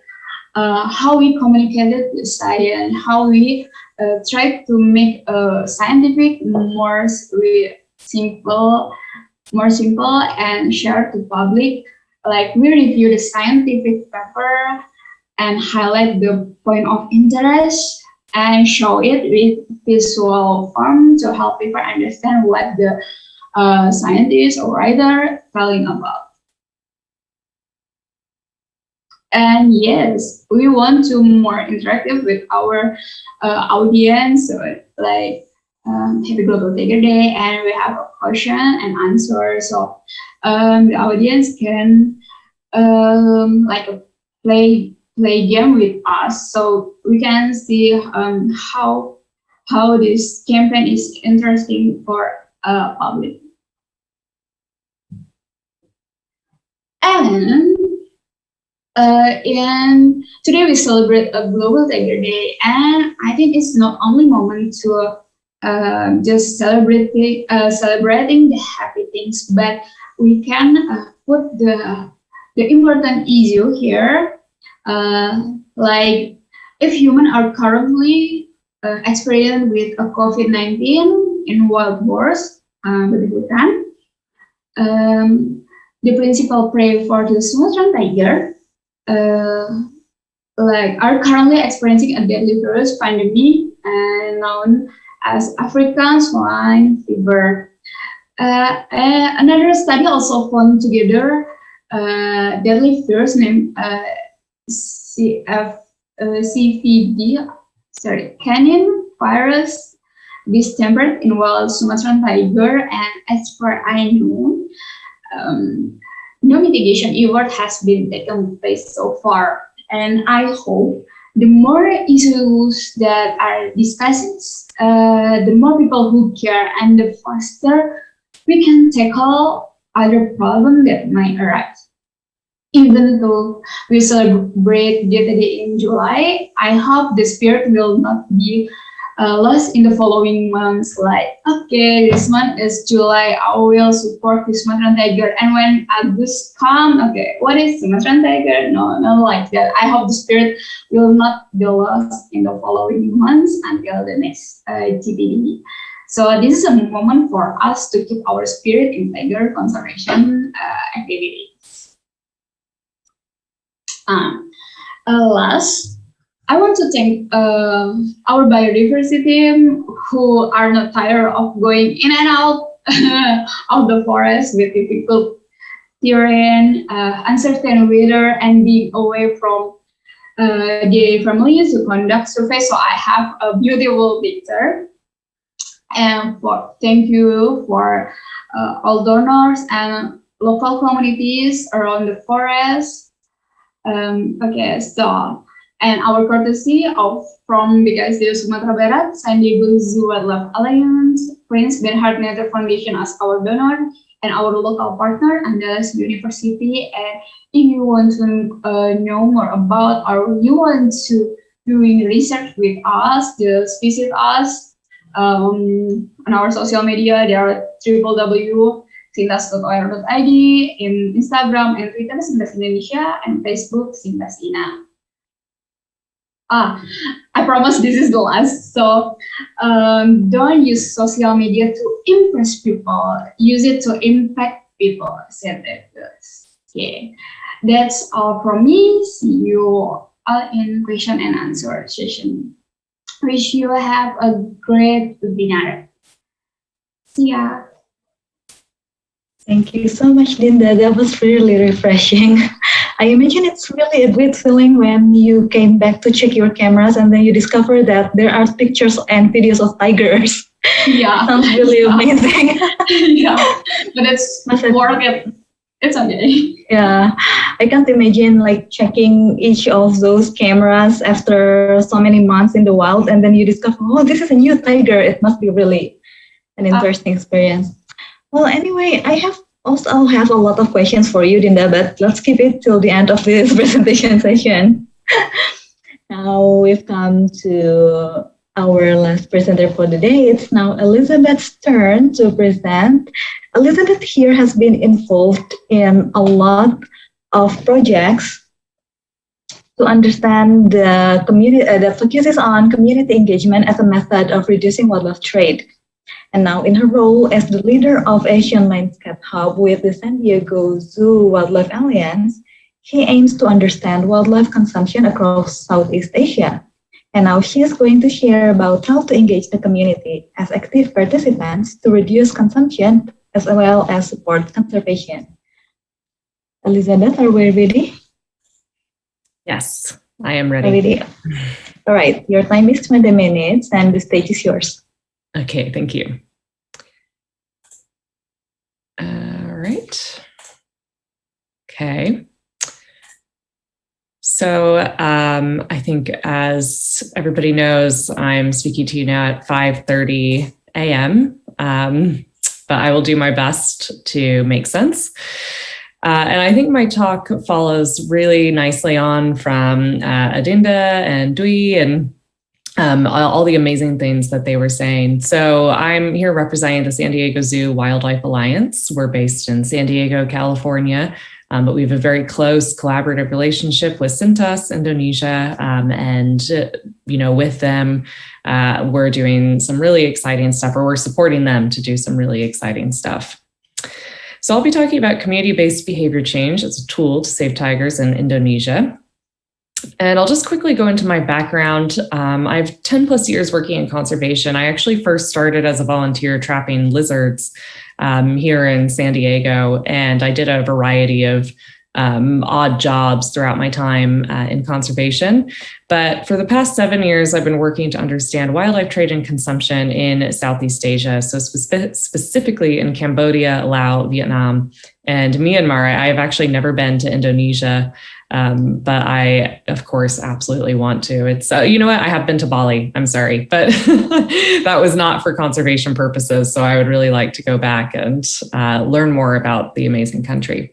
how we communicated with science, how we try to make scientific more simple and share to public. Like we review the scientific paper and highlight the point of interest and show it with visual form to help people understand what the scientist or writer telling about. And yes, we want to more interactive with our audience, so like Happy Global Tiger Day, and we have a question and answer. So the audience can like play game with us, so we can see how this campaign is interesting for public. And today we celebrate a Global Tiger Day, and I think it's not only moment to just celebrating the happy things, but we can put the important issue here, like if humans are currently experiencing with a COVID-19 in wild wars, the principal prey for the Sumatran tiger are currently experiencing a deadly virus pandemic known as African swine fever. Another study also found together deadly virus named CVD, canine virus distempered in wild Sumatran tiger, and as far I know, no mitigation effort has been taken place so far. And I hope the more issues that are discussed, the more people who care, and the faster we can tackle other problems that might arise. Even though we celebrate Death Day in July, I hope the spirit will not be lost in the following months. Like, okay, this month is July, I will support the Sumatran tiger. And when August comes, okay, what is Sumatran tiger? No, not like that. I hope the spirit will not be lost in the following months until the next GPD. So this is a moment for us to keep our spirit in tiger conservation activities. Last, I want to thank our biodiversity who are not tired of going in and out of the forest with difficult terrain, uncertain weather, and being away from their families to conduct surveys. So I have a beautiful picture. And thank you for all donors and local communities around the forest. Okay, so, and our courtesy from BKSDA Sumatera Barat, San Diego Zoo Wildlife Alliance, Prince Bernhard Nature Foundation as our donor, and our local partner, Andalas University. And if you want to know more about, or you want to doing research with us, just visit us on our social media. There are www.sintas.or.id, in Instagram and Twitter Sintas Indonesia, and Facebook Sintas Ina. I promise this is the last. So don't use social media to impress people. Use it to impact people. Said that. Okay, that's all from me. See you all in question and answer session. Wish you have a great webinar. See ya. Thank you so much, Dinda. That was really refreshing. I imagine it's really a great feeling when you came back to check your cameras and then you discover that there are pictures and videos of tigers. Yeah. Sounds really amazing. Yeah, but it's worth it. It's okay. Yeah, I can't imagine like checking each of those cameras after so many months in the wild, and then you discover, oh, this is a new tiger. It must be really an interesting experience. Well, anyway, I also have a lot of questions for you, Dinda, but let's keep it till the end of this presentation session. Now we've come to our last presenter for the day. It's now Elizabeth's turn to present. Elizabeth here has been involved in a lot of projects to understand the community that focuses on community engagement as a method of reducing wildlife trade. And now in her role as the leader of Asian Landscape Hub with the San Diego Zoo Wildlife Alliance, she aims to understand wildlife consumption across Southeast Asia. And now she is going to share about how to engage the community as active participants to reduce consumption as well as support conservation. Elizabeth, are we ready? Yes, I am ready. All right, your time is 20 minutes and the stage is yours. Okay, thank you. All right. Okay. So I think as everybody knows, I'm speaking to you now at 5:30 a.m., but I will do my best to make sense. And I think my talk follows really nicely on from Adinda and Dui and all the amazing things that they were saying. So I'm here representing the San Diego Zoo Wildlife Alliance. We're based in San Diego, California, but we have a very close collaborative relationship with Sintas, Indonesia. With them, we're doing some really exciting stuff, or we're supporting them to do some really exciting stuff. So I'll be talking about community-based behavior change as a tool to save tigers in Indonesia. And I'll just quickly go into my background. I have 10 plus years working in conservation. I actually first started as a volunteer trapping lizards here in San Diego, and I did a variety of odd jobs throughout my time in conservation. But for the past 7 years, I've been working to understand wildlife trade and consumption in Southeast Asia, so specifically in Cambodia, Laos, Vietnam, and Myanmar. I have actually never been to Indonesia, but I, of course, absolutely want to. It's, you know what, I have been to Bali, I'm sorry, but that was not for conservation purposes. So I would really like to go back and learn more about the amazing country.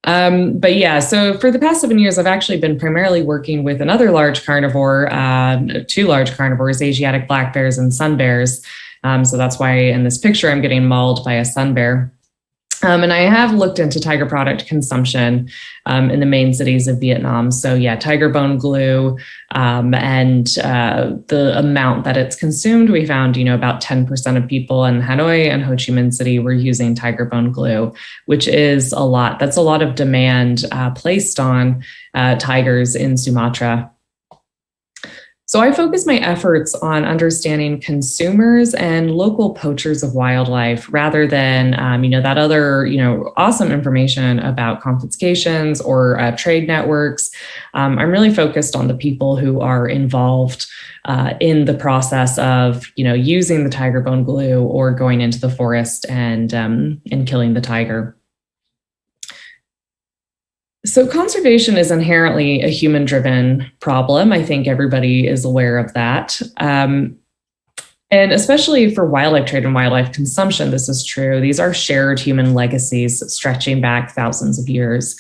But yeah, so for the past 7 years, I've actually been primarily working with another large carnivore, two large carnivores, Asiatic black bears and sun bears. So that's why in this picture, I'm getting mauled by a sun bear. And I have looked into tiger product consumption in the main cities of Vietnam. So yeah, tiger bone glue and the amount that it's consumed, we found, about 10% of people in Hanoi and Ho Chi Minh City were using tiger bone glue, which is a lot. That's a lot of demand placed on tigers in Sumatra. So I focus my efforts on understanding consumers and local poachers of wildlife rather than, that other, awesome information about confiscations or trade networks. I'm really focused on the people who are involved in the process of, using the tiger bone glue or going into the forest and killing the tiger. So conservation is inherently a human-driven problem. I think everybody is aware of that. And especially for wildlife trade and wildlife consumption, this is true. These are shared human legacies stretching back thousands of years.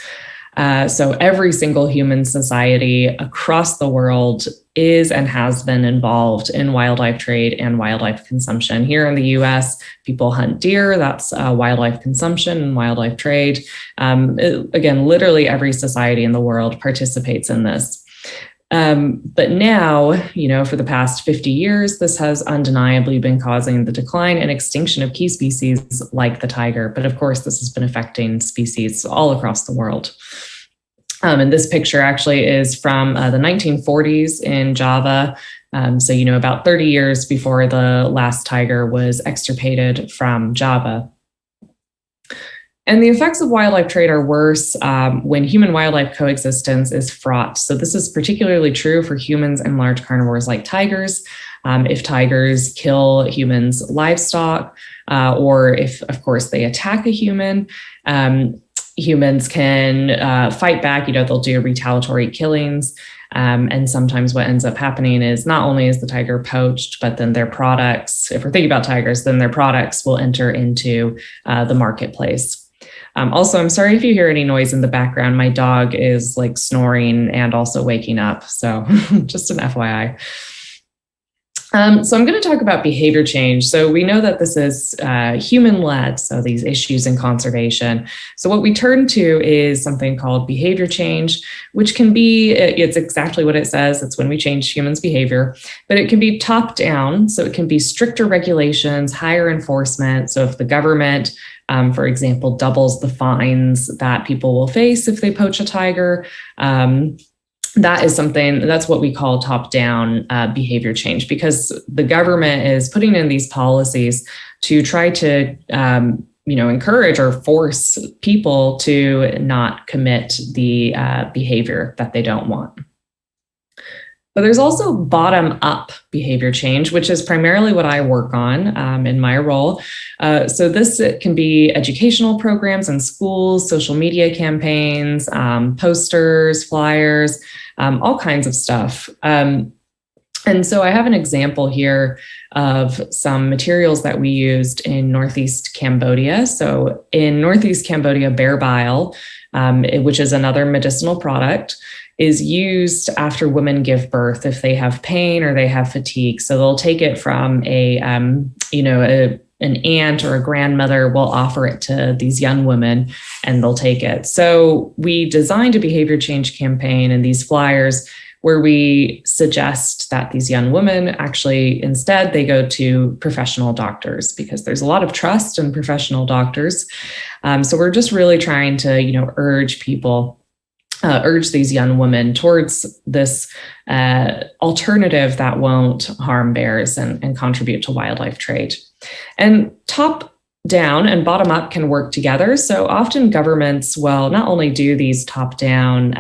So every single human society across the world is and has been involved in wildlife trade and wildlife consumption. Here in the US, people hunt deer, that's wildlife consumption and wildlife trade. Again, literally every society in the world participates in this. But now, for the past 50 years, this has undeniably been causing the decline and extinction of key species like the tiger. But of course, this has been affecting species all across the world. And this picture actually is from the 1940s in Java. So, about 30 years before the last tiger was extirpated from Java. And the effects of wildlife trade are worse when human-wildlife coexistence is fraught. So this is particularly true for humans and large carnivores like tigers. If tigers kill humans' livestock, or if, of course, they attack a human, humans can fight back. They'll do retaliatory killings. And sometimes what ends up happening is not only is the tiger poached, but then their products, if we're thinking about tigers, then their products will enter into the marketplace. Also, I'm sorry if you hear any noise in the background. My dog is like snoring and also waking up. So just an FYI. So I'm going to talk about behavior change. So we know that this is human-led, so these issues in conservation. So what we turn to is something called behavior change, which can be, it's exactly what it says. It's when we change humans' behavior, but it can be top-down. So it can be stricter regulations, higher enforcement. So if the government, for example, doubles the fines that people will face if they poach a tiger, that is something, that's what we call top-down behavior change, because the government is putting in these policies to try to, encourage or force people to not commit the behavior that they don't want. But there's also bottom-up behavior change, which is primarily what I work on in my role. So this can be educational programs in schools, social media campaigns, posters, flyers, all kinds of stuff. And so I have an example here of some materials that we used in Northeast Cambodia. So in Northeast Cambodia, bear bile, which is another medicinal product, is used after women give birth if they have pain or they have fatigue. So they'll take it from an aunt or a grandmother will offer it to these young women and they'll take it. So we designed a behavior change campaign and these flyers where we suggest that these young women actually instead they go to professional doctors because there's a lot of trust in professional doctors. So we're just really trying to, urge people, urge these young women towards this alternative that won't harm bears and contribute to wildlife trade. And top down and bottom up can work together. So often governments will not only do these top down,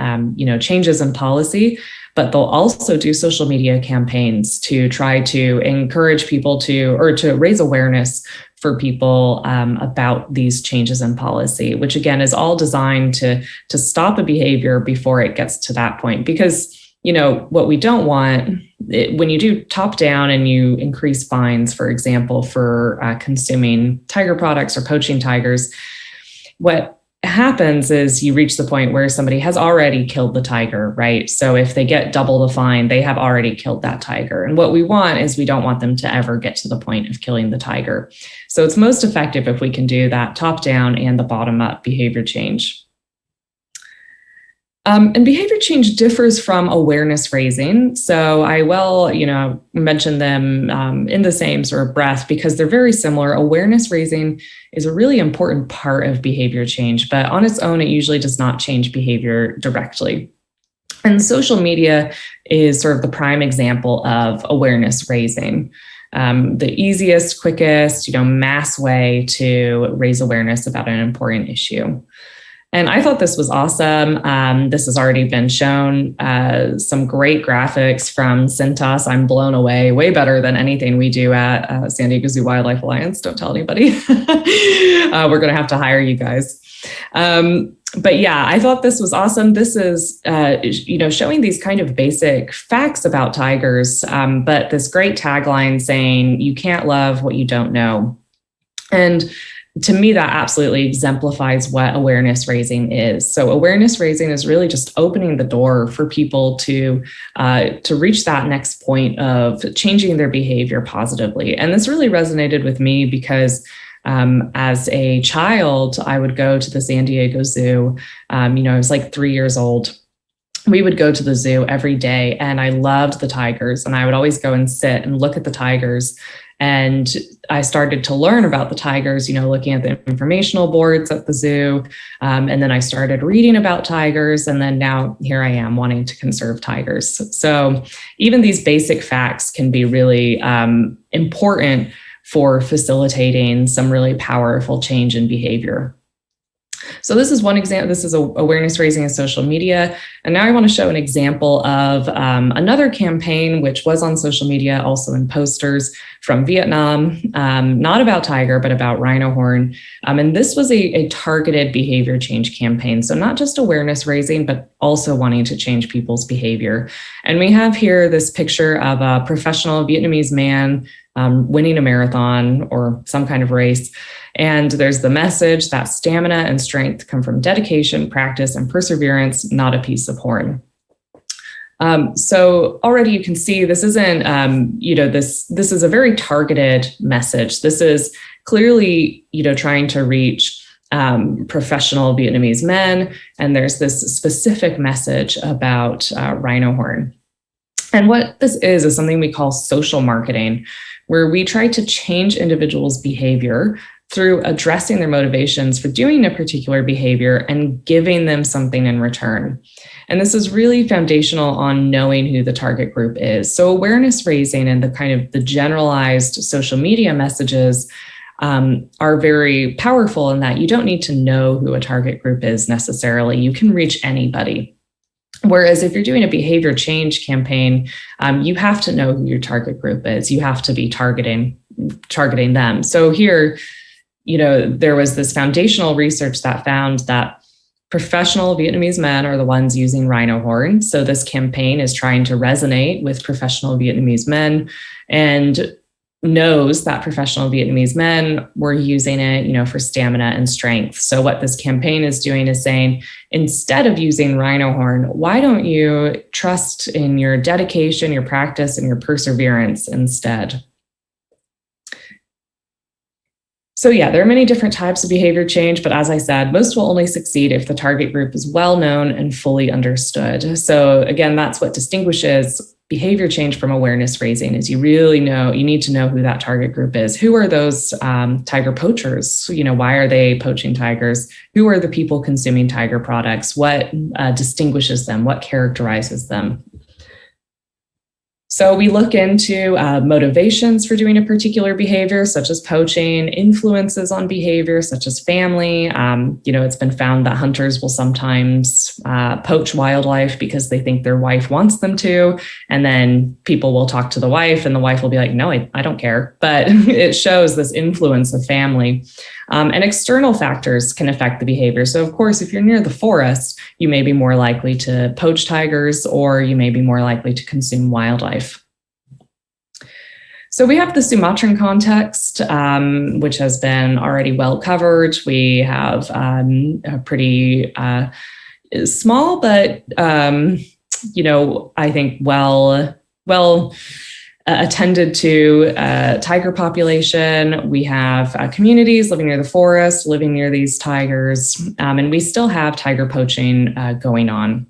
changes in policy, but they'll also do social media campaigns to try to encourage people to raise awareness for people about these changes in policy, which again is all designed to stop a behavior before it gets to that point. Because, what we don't want, when you do top down and you increase fines, for example, for consuming tiger products or poaching tigers, what happens is you reach the point where somebody has already killed the tiger, right? So if they get double the fine, they have already killed that tiger. And what we want is we don't want them to ever get to the point of killing the tiger. So it's most effective if we can do that top down and the bottom up behavior change. And behavior change differs from awareness raising. So I will, mention them in the same sort of breath because they're very similar. Awareness raising is a really important part of behavior change, but on its own, it usually does not change behavior directly. And social media is sort of the prime example of awareness raising. The easiest, quickest, mass way to raise awareness about an important issue. And I thought this was awesome. This has already been shown. Some great graphics from Cintas. I'm blown away, way better than anything we do at San Diego Zoo Wildlife Alliance. Don't tell anybody. We're going to have to hire you guys. But yeah, I thought this was awesome. This is, showing these kind of basic facts about tigers, but this great tagline saying, you can't love what you don't know. And to me, that absolutely exemplifies what awareness raising is. So awareness raising is really just opening the door for people to reach that next point of changing their behavior positively. And this really resonated with me because as a child, I would go to the San Diego Zoo. I was like 3 years old. We would go to the zoo every day and I loved the tigers and I would always go and sit and look at the tigers. And I started to learn about the tigers, looking at the informational boards at the zoo. And then I started reading about tigers. And then now here I am wanting to conserve tigers. So even these basic facts can be really important for facilitating some really powerful change in behavior. So this is one example. This is awareness raising in social media. And now I want to show an example of another campaign, which was on social media, also in posters from Vietnam, not about tiger, but about rhino horn. And this was a targeted behavior change campaign. So not just awareness raising, but also wanting to change people's behavior. And we have here this picture of a professional Vietnamese man winning a marathon or some kind of race. And there's the message that stamina and strength come from dedication, practice, and perseverance, not a piece of horn. So already you can see this isn't, this is a very targeted message. This is clearly, trying to reach professional Vietnamese men. And there's this specific message about rhino horn. And what this is something we call social marketing, where we try to change individuals' behavior through addressing their motivations for doing a particular behavior and giving them something in return. And this is really foundational on knowing who the target group is. So awareness raising and the generalized social media messages are very powerful in that you don't need to know who a target group is necessarily. You can reach anybody. Whereas if you're doing a behavior change campaign, you have to know who your target group is. You have to be targeting them. So here, there was this foundational research that found that professional Vietnamese men are the ones using rhino horn. So this campaign is trying to resonate with professional Vietnamese men and knows that professional Vietnamese men were using it, for stamina and strength. So what this campaign is doing is saying, instead of using rhino horn, why don't you trust in your dedication, your practice, and your perseverance instead? So yeah, there are many different types of behavior change, but as I said, most will only succeed if the target group is well known and fully understood. So again, that's what distinguishes behavior change from awareness raising, is you need to know who that target group is. Who are those tiger poachers? Why are they poaching tigers? Who are the people consuming tiger products? What distinguishes them? What characterizes them? So we look into motivations for doing a particular behavior, such as poaching, influences on behavior, such as family. It's been found that hunters will sometimes poach wildlife because they think their wife wants them to. And then people will talk to the wife and the wife will be like, no, I don't care. But it shows this influence of family. And external factors can affect the behavior. So of course, if you're near the forest, you may be more likely to poach tigers, or you may be more likely to consume wildlife. So we have the Sumatran context, which has been already well covered. We have a pretty small, but I think well attended to tiger population. We have communities living near the forest, living near these tigers, and we still have tiger poaching going on.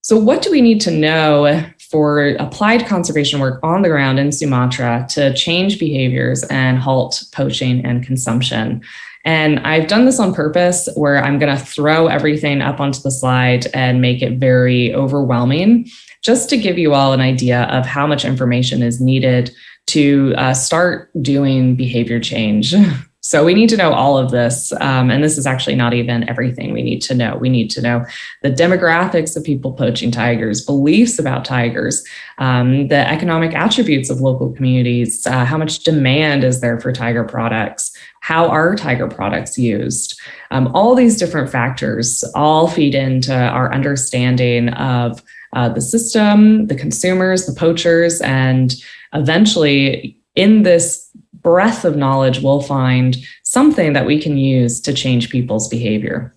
So what do we need to know for applied conservation work on the ground in Sumatra to change behaviors and halt poaching and consumption? And I've done this on purpose, where I'm going to throw everything up onto the slide and make it very overwhelming, just to give you all an idea of how much information is needed to start doing behavior change. So we need to know all of this. And this is actually not even everything we need to know. We need to know the demographics of people poaching tigers, beliefs about tigers, the economic attributes of local communities, how much demand is there for tiger products, how are tiger products used? All these different factors all feed into our understanding of the system, the consumers, the poachers, and eventually in this breadth of knowledge, we'll find something that we can use to change people's behavior.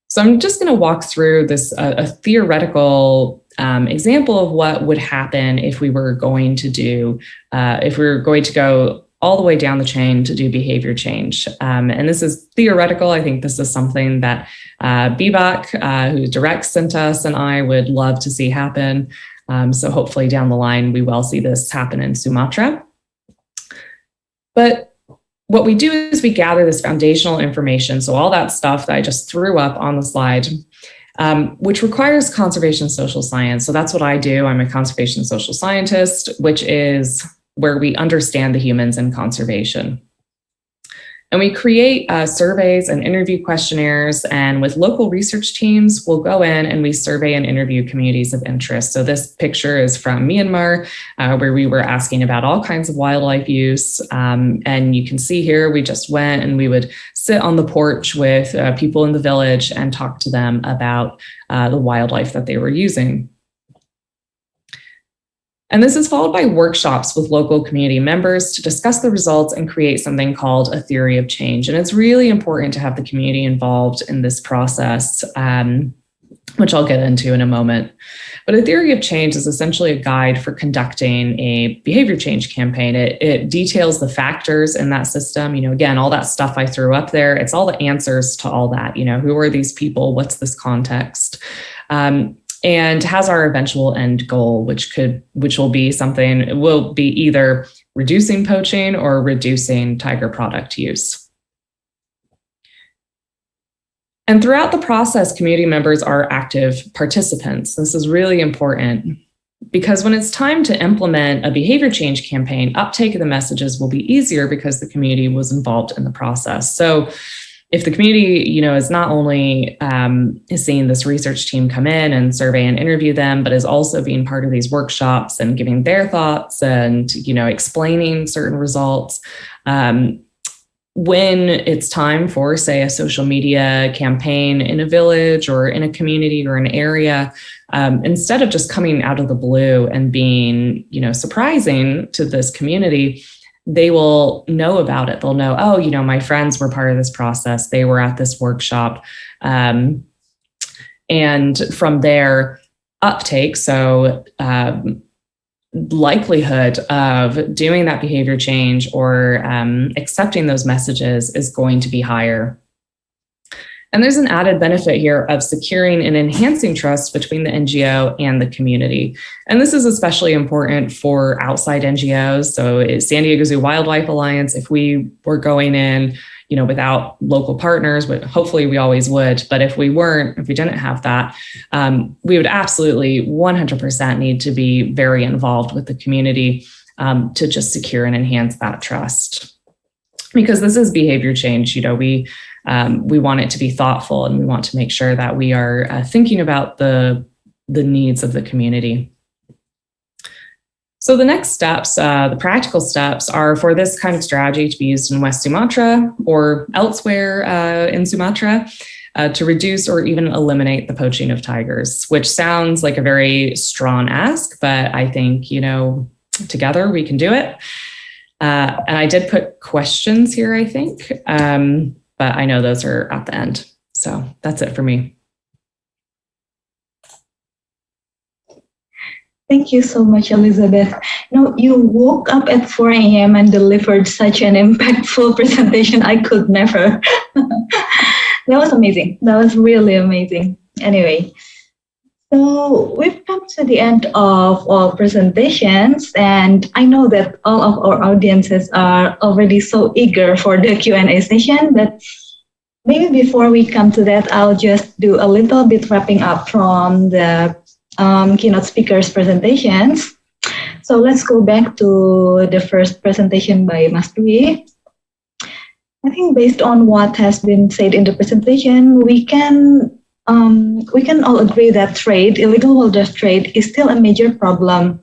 So I'm just going to walk through this a theoretical example of what would happen if we were going to go all the way down the chain to do behavior change. And this is theoretical. I think this is something that Bibak, who directs Cintas, and I would love to see happen. So hopefully down the line, we will see this happen in Sumatra. But what we do is we gather this foundational information. So all that stuff that I just threw up on the slide, which requires conservation social science. So that's what I do. I'm a conservation social scientist, which is where we understand the humans in conservation. And we create surveys and interview questionnaires, and with local research teams, we'll go in and we survey and interview communities of interest. So this picture is from Myanmar, where we were asking about all kinds of wildlife use. And you can see here, we just went and we would sit on the porch with people in the village and talk to them about the wildlife that they were using. And this is followed by workshops with local community members to discuss the results and create something called a theory of change. And it's really important to have the community involved in this process, which I'll get into in a moment. But a theory of change is essentially a guide for conducting a behavior change campaign. It details the factors in that system. Again, all that stuff I threw up there, it's all the answers to all that. Who are these people? What's this context? And has our eventual end goal, which will be either reducing poaching or reducing tiger product use. And throughout the process, community members are active participants. This is really important because when it's time to implement a behavior change campaign, uptake of the messages will be easier because the community was involved in the process. So if the community, is not only is seeing this research team come in and survey and interview them, but is also being part of these workshops and giving their thoughts and, explaining certain results, when it's time for, say, a social media campaign in a village or in a community or an area, instead of just coming out of the blue and being, surprising to this community, they will know about it. They'll know, oh, my friends were part of this process. They were at this workshop. And from there, uptake, so likelihood of doing that behavior change or accepting those messages is going to be higher. And there's an added benefit here of securing and enhancing trust between the NGO and the community. And this is especially important for outside NGOs. So San Diego Zoo Wildlife Alliance, if we were going in, without local partners, but hopefully we always would. But if we didn't have that, we would absolutely 100% need to be very involved with the community to just secure and enhance that trust. Because this is behavior change, we want it to be thoughtful, and we want to make sure that we are thinking about the needs of the community. So the next steps, the practical steps, are for this kind of strategy to be used in West Sumatra or elsewhere in Sumatra to reduce or even eliminate the poaching of tigers, which sounds like a very strong ask, but I think, together we can do it. And I did put questions here, I think, but I know those are at the end. So that's it for me. Thank you so much, Elizabeth. You woke up at 4 a.m. and delivered such an impactful presentation. I could never. That was amazing. That was really amazing. Anyway, so we've come to the end of all presentations, and I know that all of our audiences are already so eager for the Q&A session, but maybe before we come to that, I'll just do a little bit wrapping up from the keynote speakers' presentations. So let's go back to the first presentation by Mas Dwi. I think based on what has been said in the presentation, we can all agree that illegal wildlife trade, is still a major problem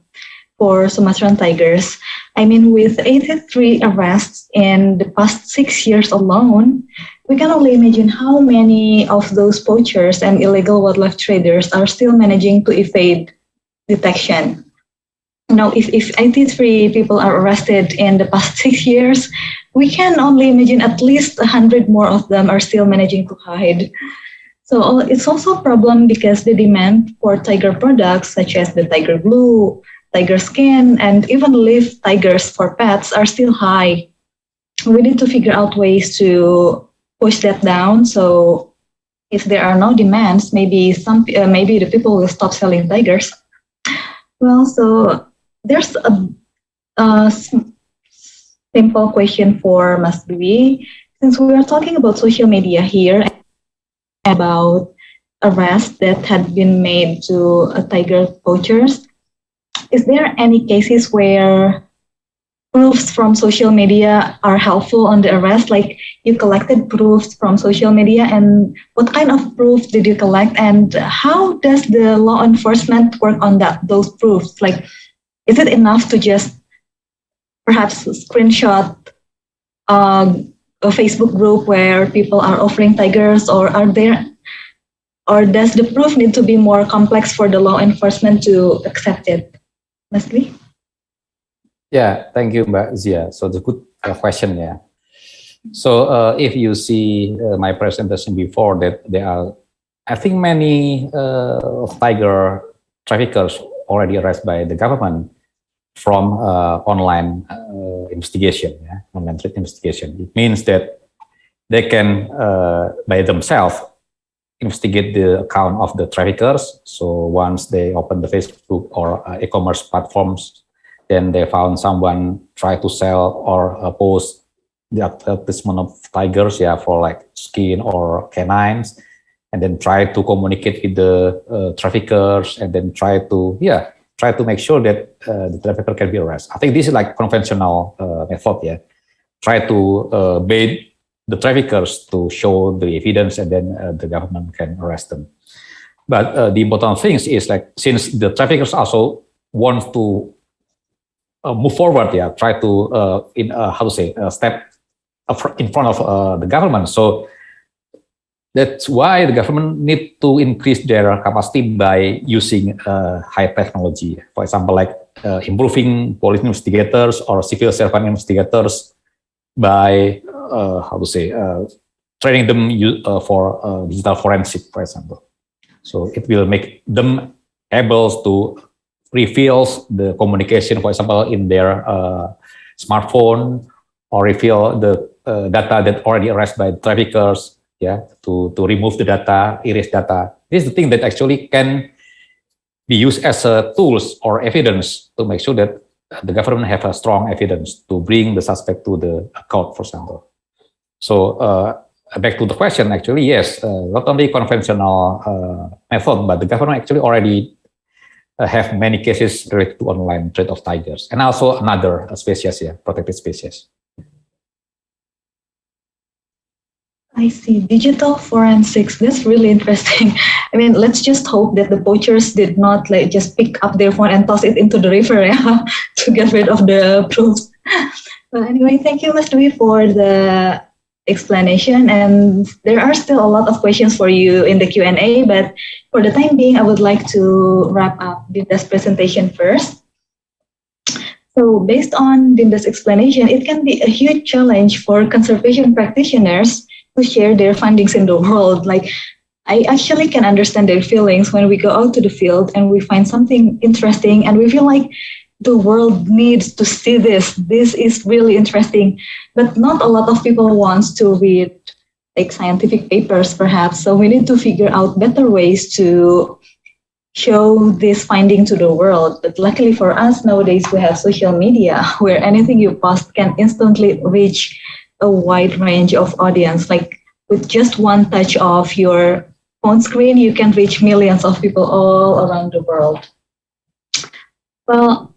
for Sumatran tigers. I mean, with 83 arrests in the past 6 years alone, we can only imagine how many of those poachers and illegal wildlife traders are still managing to evade detection. If 83 people are arrested in the past 6 years, we can only imagine at least 100 more of them are still managing to hide. So it's also a problem because the demand for tiger products such as the tiger glue, tiger skin, and even live tigers for pets are still high. We need to figure out ways to push that down. So if there are no demands, maybe the people will stop selling tigers. Well, so there's a simple question for Mas Dwi. Since we are talking about social media here, about arrests that had been made to tiger poachers, is there any cases where proofs from social media are helpful on the arrest? Like, you collected proofs from social media, and what kind of proof did you collect, and how does the law enforcement work on those proofs? Like, is it enough to just perhaps screenshot a Facebook group where people are offering tigers, or does the proof need to be more complex for the law enforcement to accept it? Mas Dwi? Yeah, thank you, Mbak Zia. So it's a good question, yeah. So if you see my presentation before, that there are, I think, many tiger traffickers already arrested by the government from online investigation, online threat investigation. It means that they can, by themselves, investigate the account of the traffickers. So once they open the Facebook or e-commerce platforms, then they found someone try to sell or post the advertisement of tigers, for like skin or canines, and then try to communicate with the traffickers, and then try to make sure that the trafficker can be arrested. I think this is like conventional method, Try to bait the traffickers to show the evidence, and then the government can arrest them. But the important thing is, like, since the traffickers also want to move forward, try to step in front of the government. So that's why the government need to increase their capacity by using high technology. For example, like improving police investigators or civil servant investigators by training them for digital forensic, for example. So it will make them able to reveal the communication, for example, in their smartphone, or reveal the data that already erased by traffickers. To remove the data, erase data. This is the thing that actually can be used as tools or evidence to make sure that the government have a strong evidence to bring the suspect to the court, for example. So back to the question, actually, yes, not only conventional method, but the government actually already have many cases related to online trade of tigers, and also another species, protected species. I see. Digital forensics. That's really interesting. I mean, let's just hope that the poachers did not just pick up their phone and toss it into the river to get rid of the proofs. But anyway, thank you, Ms. Dwi, for the explanation. And there are still a lot of questions for you in the Q&A, but for the time being, I would like to wrap up Dinda's presentation first. So based on Dinda's explanation, it can be a huge challenge for conservation practitioners to share their findings in the world. Like, I actually can understand their feelings when we go out to the field and we find something interesting and we feel like the world needs to see this. This is really interesting, but not a lot of people wants to read like scientific papers, perhaps. So we need to figure out better ways to show this finding to the world. But luckily for us nowadays, we have social media where anything you post can instantly reach a wide range of audience. Like with just one touch of your phone screen, you can reach millions of people all around the world. Well,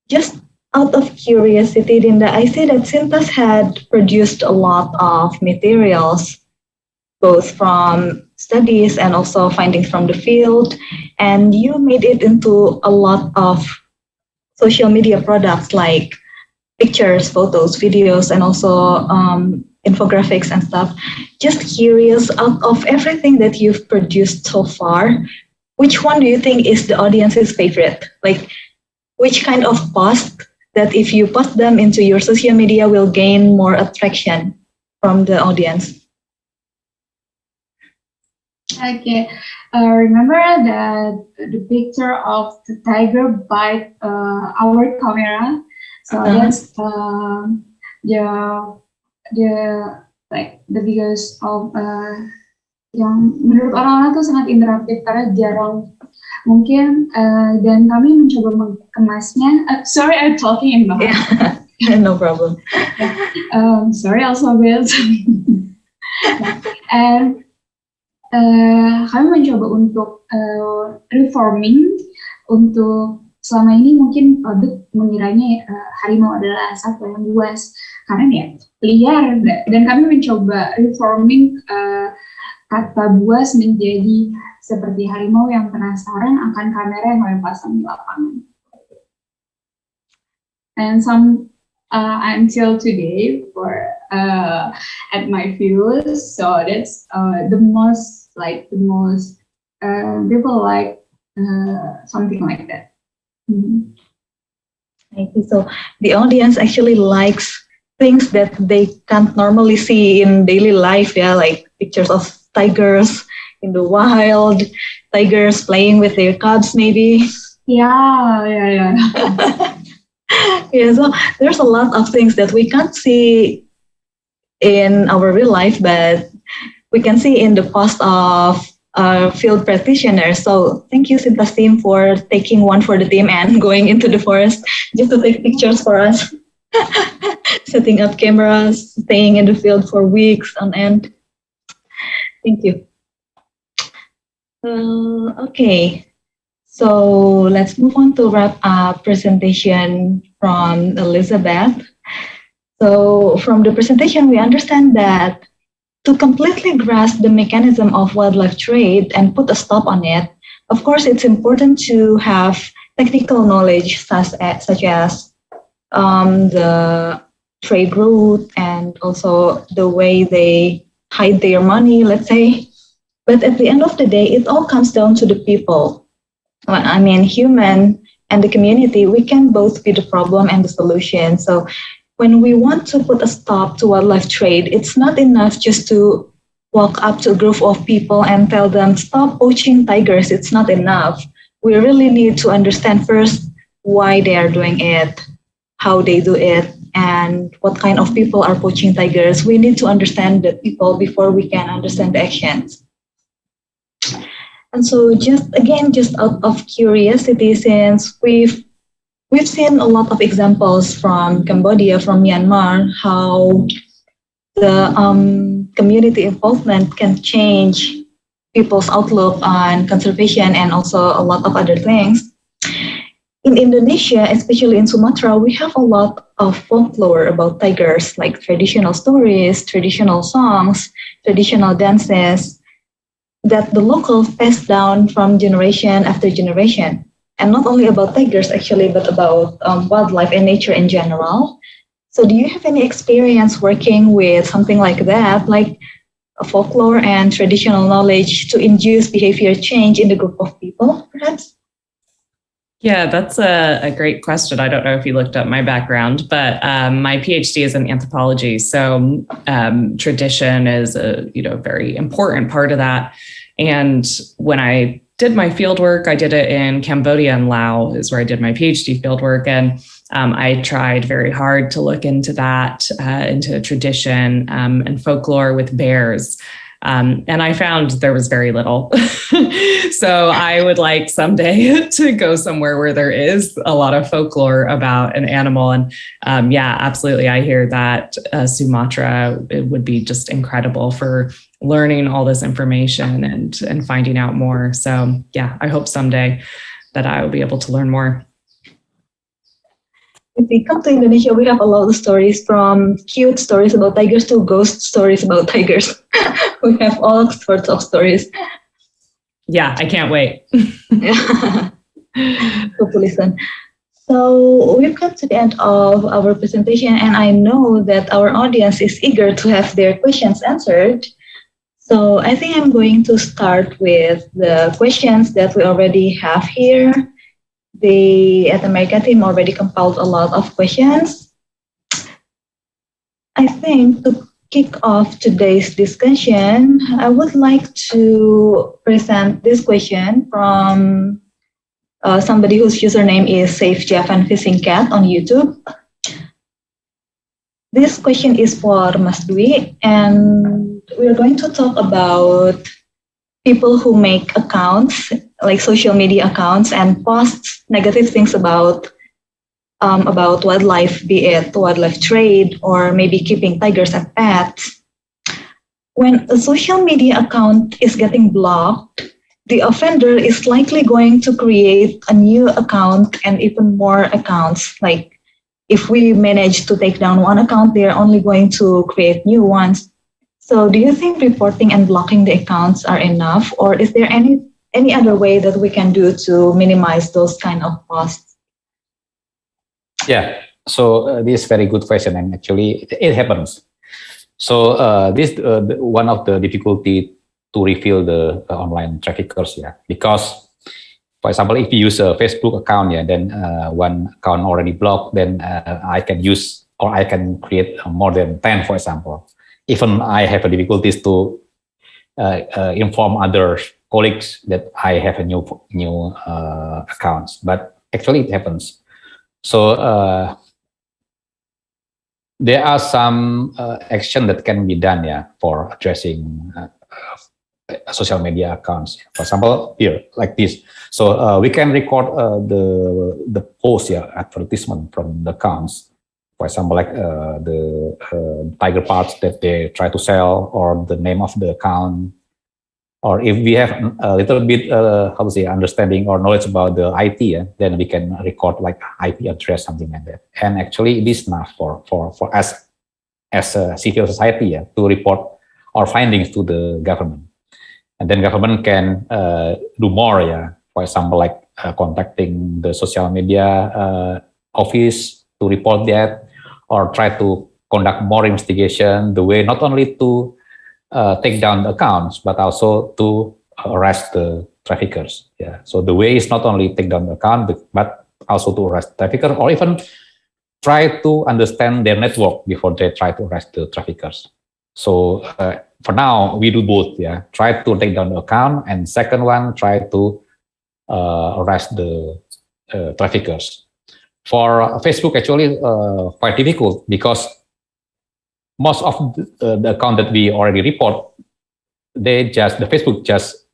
just out of curiosity, Dinda, I see that Sintas had produced a lot of materials, both from studies and also findings from the field, and you made it into a lot of social media products like pictures, photos, videos, and also infographics and stuff. Just curious, out of everything that you've produced so far, which one do you think is the audience's favorite? Like, which kind of post that if you post them into your social media will gain more attraction from the audience? Okay, remember that the picture of the tiger bite our camera. So that's the biggest of yang menurut orang-orang tuh sangat interaktif karena jarang mungkin dan kami mencoba mengemasnya. Sorry, I'm talking in Bahasa. Yeah, no problem. Sorry, also Bill. And kami mencoba untuk reforming untuk selama ini mungkin publik mengiranya harimau adalah satwa yang buas karena ya liar, dan kami mencoba reforming kata buas menjadi seperti harimau yang penasaran akan kamera yang kami pasang di lapangan. And until today for at my fields, so that's the most people like something like that. Thank you. So the audience actually likes things that they can't normally see in daily life, like pictures of tigers in the wild, tigers playing with their cubs maybe. Yeah. Yeah, so there's a lot of things that we can't see in our real life, but we can see in the post of field practitioners. So thank you, Sintas team, for taking one for the team and going into the forest just to take pictures for us. Setting up cameras, staying in the field for weeks on end. Thank you. Okay, so let's move on to wrap up presentation from Elizabeth. So from the presentation, we understand that to completely grasp the mechanism of wildlife trade and put a stop on it, of course, it's important to have technical knowledge such as the trade route and also the way they hide their money, let's say. But at the end of the day, it all comes down to the people. I mean, human and the community, we can both be the problem and the solution. So when we want to put a stop to wildlife trade, it's not enough just to walk up to a group of people and tell them, stop poaching tigers. It's not enough. We really need to understand first why they are doing it, how they do it, and what kind of people are poaching tigers. We need to understand the people before we can understand the actions. And so just out of curiosity, since we've seen a lot of examples from Cambodia, from Myanmar, how the community involvement can change people's outlook on conservation and also a lot of other things. In Indonesia, especially in Sumatra, we have a lot of folklore about tigers, like traditional stories, traditional songs, traditional dances that the locals pass down from generation after generation. And not only about tigers, actually, but about wildlife and nature in general. So do you have any experience working with something like that, like a folklore and traditional knowledge to induce behavior change in the group of people, perhaps? Yeah, that's a great question. I don't know if you looked up my background, but my PhD is in anthropology. So tradition is a very important part of that. And when I did my field work, I did it in Cambodia and Laos is where I did my PhD field work. And I tried very hard to look into that, into tradition and folklore with bears. And I found there was very little. So I would like someday to go somewhere where there is a lot of folklore about an animal. And yeah, absolutely. I hear that Sumatra, it would be just incredible for learning all this information and finding out more. So yeah, I hope someday that I will be able to learn more. If we come to Indonesia, we have a lot of stories, from cute stories about tigers to ghost stories about tigers. We have all sorts of stories. Yeah, I can't wait. Yeah. So to listen. So we've come to the end of our presentation, and I know that our audience is eager to have their questions answered. So I think I'm going to start with the questions that we already have here. The At-America team already compiled a lot of questions. I think to kick off today's discussion, I would like to present this question from somebody whose username is Safe Javan Fishing Cat on YouTube. This question is for Mas Dwi, and we're going to talk about people who make accounts, like social media accounts, and post negative things about wildlife, be it wildlife trade or maybe keeping tigers as pets. When a social media account is getting blocked, the offender is likely going to create a new account and even more accounts. Like if we manage to take down one account, they're only going to create new ones. So do you think reporting and blocking the accounts are enough, or is there any other way that we can do to minimize those kind of posts? Yeah, so this is a very good question, and actually it happens. So this one of the difficulty to reveal the online traffickers, yeah, because for example, if you use a Facebook account, yeah, then one account already blocked, then I can use, or I can create more than 10, for example. Even I have difficulties to inform other colleagues that I have a new accounts, but actually it happens. So there are some action that can be done, yeah, for addressing social media accounts. For example, here like this. So we can record the post, yeah, advertisement from the accounts. For example, like the tiger parts that they try to sell, or the name of the account, or if we have a little bit understanding or knowledge about the IT, yeah, then we can record like IP address, something like that. And actually, it is enough for us as a civil society, yeah, to report our findings to the government, and then government can do more, yeah. For example, like contacting the social media office to report that, or try to conduct more investigation, the way not only to take down the accounts, but also to arrest the traffickers. Yeah. So the way is not only take down the account, but also to arrest trafficker, or even try to understand their network before they try to arrest the traffickers. So for now, we do both. Yeah, try to take down the account, and second one, try to arrest the traffickers. For Facebook, actually, quite difficult because most of the account that we already report, the Facebook just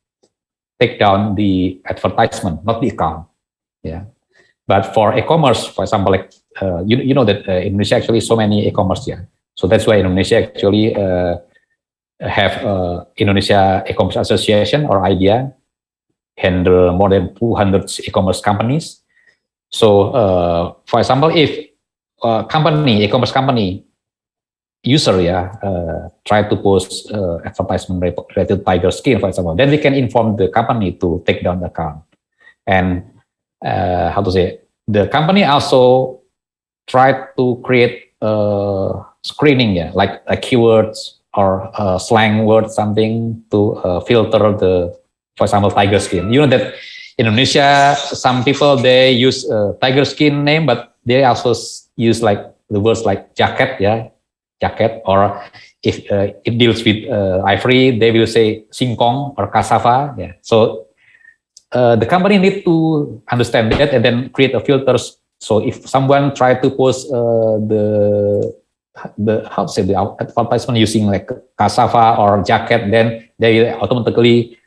take down the advertisement, not the account. Yeah, but for e-commerce, for example, like you know that Indonesia actually so many e-commerce. Yeah, so that's why Indonesia actually have Indonesia E-commerce Association, or IDEA, handle more than 200 e-commerce companies. So, for example, if e-commerce company user try to post advertisement related to tiger skin, for example, then we can inform the company to take down the account. And the company also try to create screening, like keywords or slang words, something to filter for example, tiger skin. You know that Indonesia, some people, they use tiger skin name, but they also use like the words like jacket, jacket, or if it deals with ivory, they will say singkong or cassava. Yeah. So the company need to understand that and then create a filters. So if someone try to post the advertisement using like cassava or jacket, then they automatically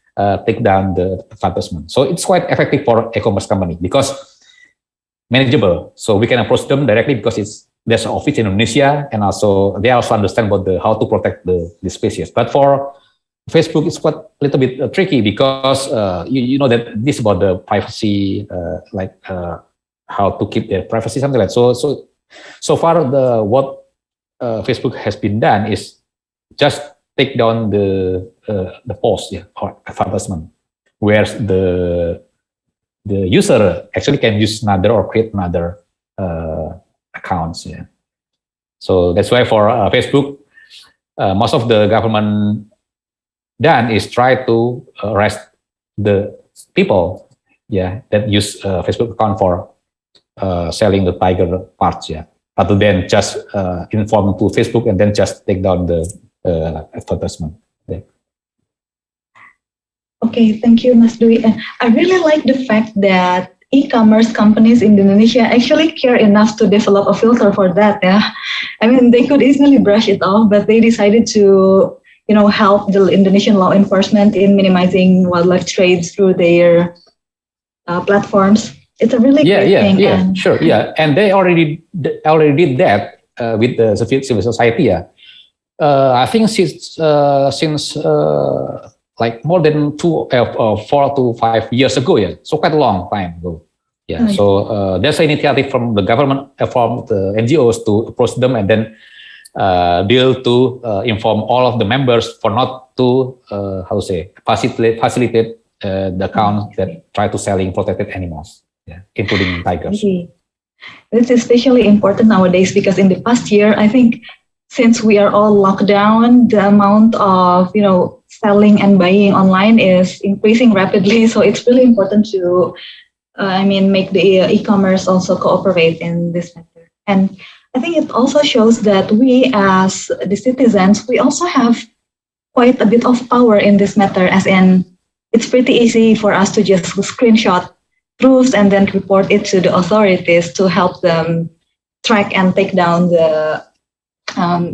take down the advertisement. So it's quite effective for e-commerce company because manageable. So we can approach them directly because there's an office in Indonesia, and also they also understand about how to protect the species. But for Facebook, it's quite a little bit tricky because you know that this is about the privacy, how to keep their privacy, something like that. So far, what Facebook has been done is just take down the post or advertisement, where the user actually can use another or create another accounts. Yeah. So that's why for Facebook, most of the government done is try to arrest the people, that use Facebook account for selling the tiger parts, rather than just inform to Facebook and then just take down the advertisement. Yeah. Okay, thank you, Mas Dwi. And I really like the fact that e-commerce companies in Indonesia actually care enough to develop a filter for that. Yeah, I mean they could easily brush it off, but they decided to, help the Indonesian law enforcement in minimizing wildlife trades through their platforms. It's a really great thing. Sure. Yeah, and they already did that with the civil society. Yeah, I think since like more than 4 to 5 years ago. Yeah, so quite a long time ago. Yeah. Nice. So there's an initiative from the government, from the NGOs to approach them and then deal to inform all of the members for not to facilitate the accounts that try to selling protected animals. Yeah, including tigers. Okay. It's especially important nowadays because in the past year, I think since we are all locked down, the amount of, selling and buying online is increasing rapidly. So it's really important to, make the e-commerce also cooperate in this matter. And I think it also shows that we as the citizens, we also have quite a bit of power in this matter, as in it's pretty easy for us to just screenshot proofs and then report it to the authorities to help them track and take down the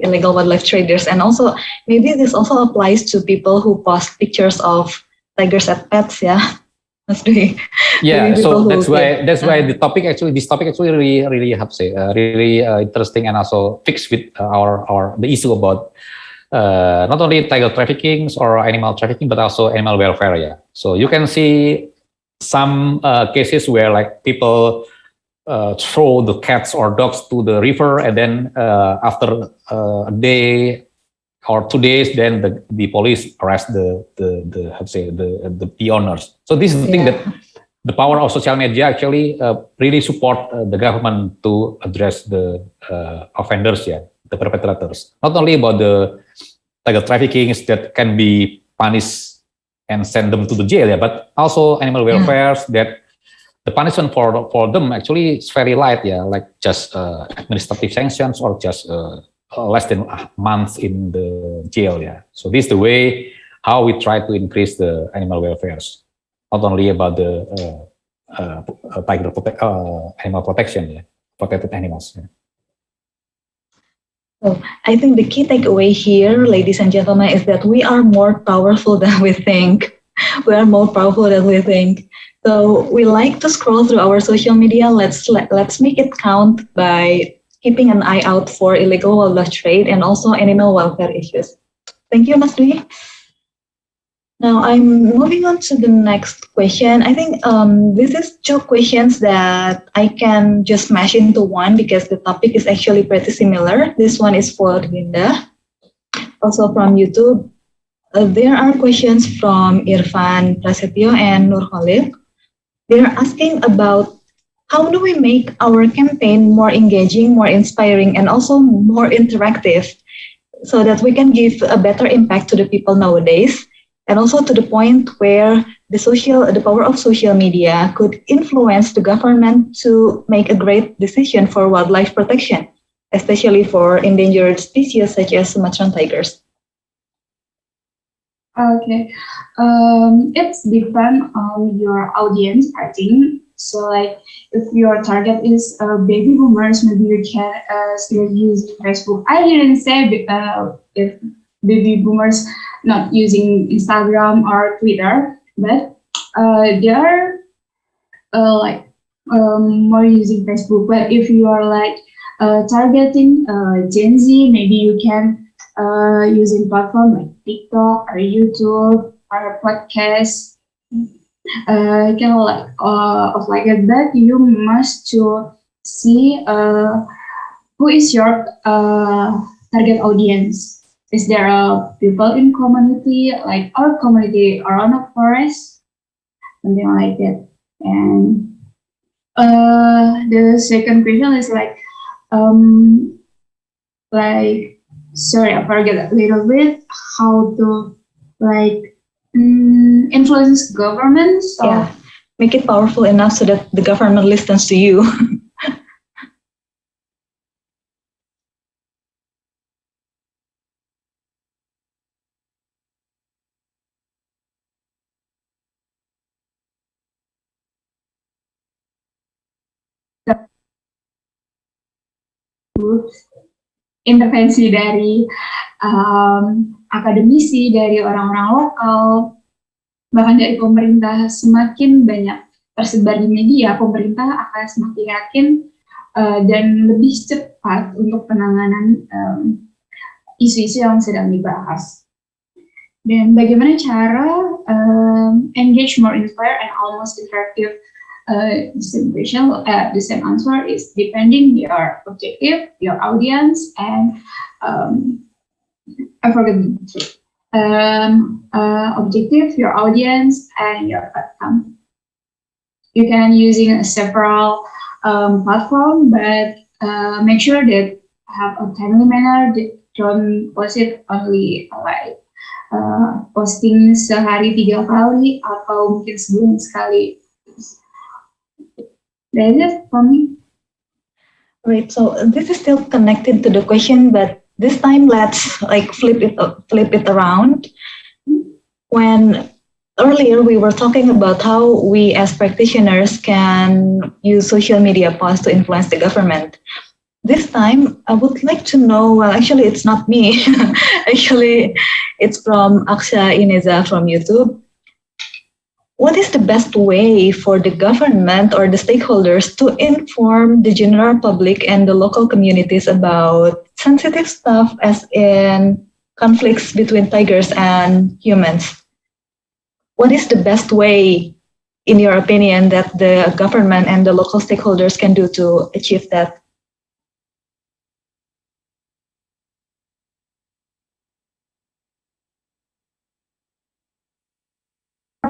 illegal wildlife traders. And also maybe this also applies to people who post pictures of tigers as pets. So that's why this topic actually really interesting, and also fits with the issue about not only tiger trafficking or animal trafficking, but also animal welfare. Yeah, so you can see some cases where like people throw the cats or dogs to the river, and then after a day or 2 days, then the police arrest the owners. So this is the thing that the power of social media actually really support the government to address the offenders. Yeah, the perpetrators. Not only about the tiger trafficking that can be punished and send them to the jail, but also animal welfare that the punishment for them actually is very light, like just administrative sanctions or just less than a month in the jail, So this is the way how we try to increase the animal welfare, not only about the animal protection, protected animals. So I think the key takeaway here, ladies and gentlemen, is that we are more powerful than we think. We are more powerful than we think. So we like to scroll through our social media. Let's make it count by keeping an eye out for illegal wildlife trade and also animal welfare issues. Thank you, Mas Dwi. Now I'm moving on to the next question. I think this is two questions that I can just mash into one because the topic is actually pretty similar. This one is for Linda, also from YouTube. There are questions from Irfan Prasetyo and Nur Khalid. They're asking about how do we make our campaign more engaging, more inspiring, and also more interactive so that we can give a better impact to the people nowadays, and also to the point where the power of social media could influence the government to make a great decision for wildlife protection, especially for endangered species such as Sumatran tigers. Okay, it's depend on your audience, I think. So like if your target is baby boomers, maybe you can still use Facebook. I didn't say if baby boomers not using Instagram or Twitter, but they are more using Facebook. But if you are like targeting Gen Z, maybe you can using platform like TikTok or YouTube or podcast. Kind of like that, you must to see who is your target audience. Is there a people in community, like our community around a forest, something like that? And the second question is sorry, I forget a little bit how to influence governments. So make it powerful enough so that the government listens to you. Intervensi dari akademisi, dari orang-orang lokal, bahkan dari pemerintah. Semakin banyak tersebar di media, pemerintah akan semakin yakin dan lebih cepat untuk penanganan isu-isu yang sedang dibahas. Dan bagaimana cara engage more inspire and almost interactive distribution? The same answer is depending your objective, your audience, and I forget the objective, your audience, and your platform. You can using several platform, but make sure that have a timely manner. Don't post it only posting sehari 3 kali atau mungkin sebulan sekali. That's it for me. Right. So this is still connected to the question, but this time let's flip it around. When earlier we were talking about how we as practitioners can use social media posts to influence the government. This time I would like to know, well, actually it's not me. Actually, it's from Aksha Ineza from YouTube. What is the best way for the government or the stakeholders to inform the general public and the local communities about sensitive stuff, as in conflicts between tigers and humans? What is the best way, in your opinion, that the government and the local stakeholders can do to achieve that?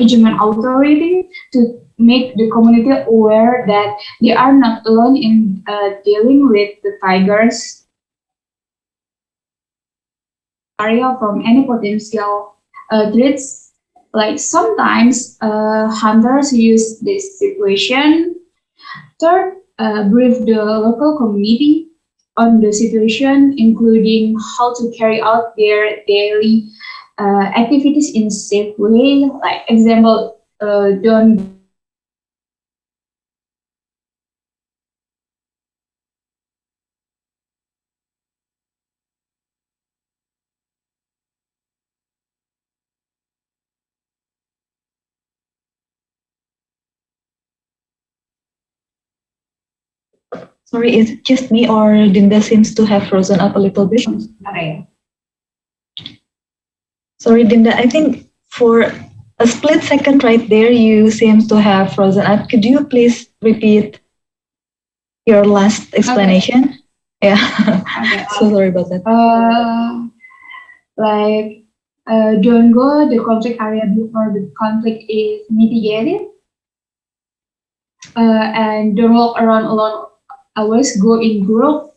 Management authority to make the community aware that they are not alone in dealing with the tigers. area from any potential threats. Like sometimes hunters use this situation. Third, brief the local community on the situation, including how to carry out their daily activities in safe way. Like example, don't. Sorry, is it just me or Dinda seems to have frozen up a little bit? Okay. Sorry, Dinda, I think for a split second right there, you seem to have frozen up. Could you please repeat your last explanation? Okay. Yeah, Okay. so sorry about that. Don't go the conflict area before the conflict is mitigated, and don't walk around alone. Always go in group,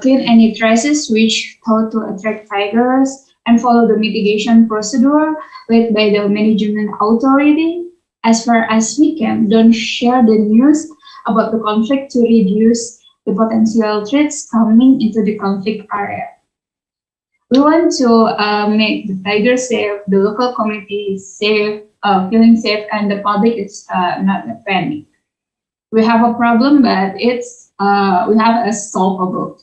clean any traces which thought to attract tigers, and follow the mitigation procedure led by the management authority. As far as we can, don't share the news about the conflict to reduce the potential threats coming into the conflict area. We want to make the tigers safe, the local community safe, feeling safe, and the public is not a panic. We have a problem, but we have a solvable.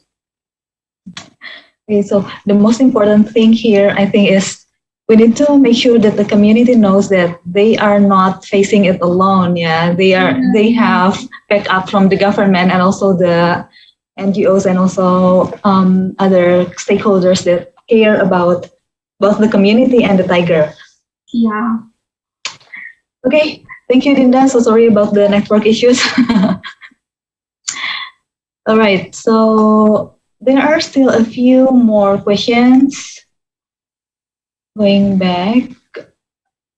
Okay, so the most important thing here, I think, is we need to make sure that the community knows that they are not facing it alone. Yeah, they have backup from the government and also the NGOs and also other stakeholders that care about both the community and the tiger. Yeah. Okay, thank you, Dinda. So sorry about the network issues. All right, so there are still a few more questions. Going back.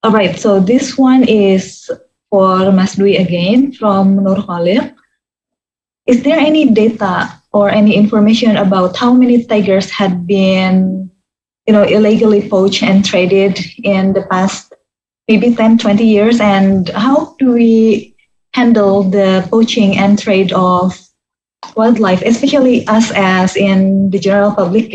All right, so this one is for Mas Dwi again from Nur Khalil. Is there any data or any information about how many tigers had been, illegally poached and traded in the past maybe 10, 20 years? And how do we handle the poaching and trade of wildlife, especially us as in the general public,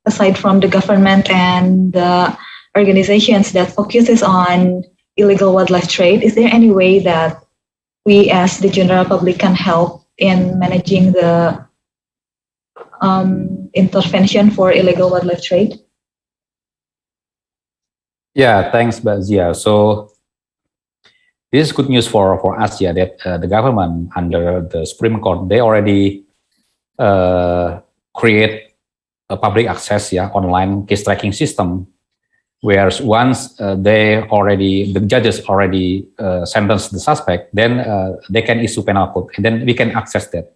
aside from the government and the organizations that focuses on illegal wildlife trade? Is there any way that we as the general public can help in managing the intervention for illegal wildlife trade? Yeah, thanks, Bazia. So this is good news for us, that the government under the Supreme Court, they already create a public access, online case tracking system, where once the judges already sentenced the suspect, then they can issue penal code, and then we can access that.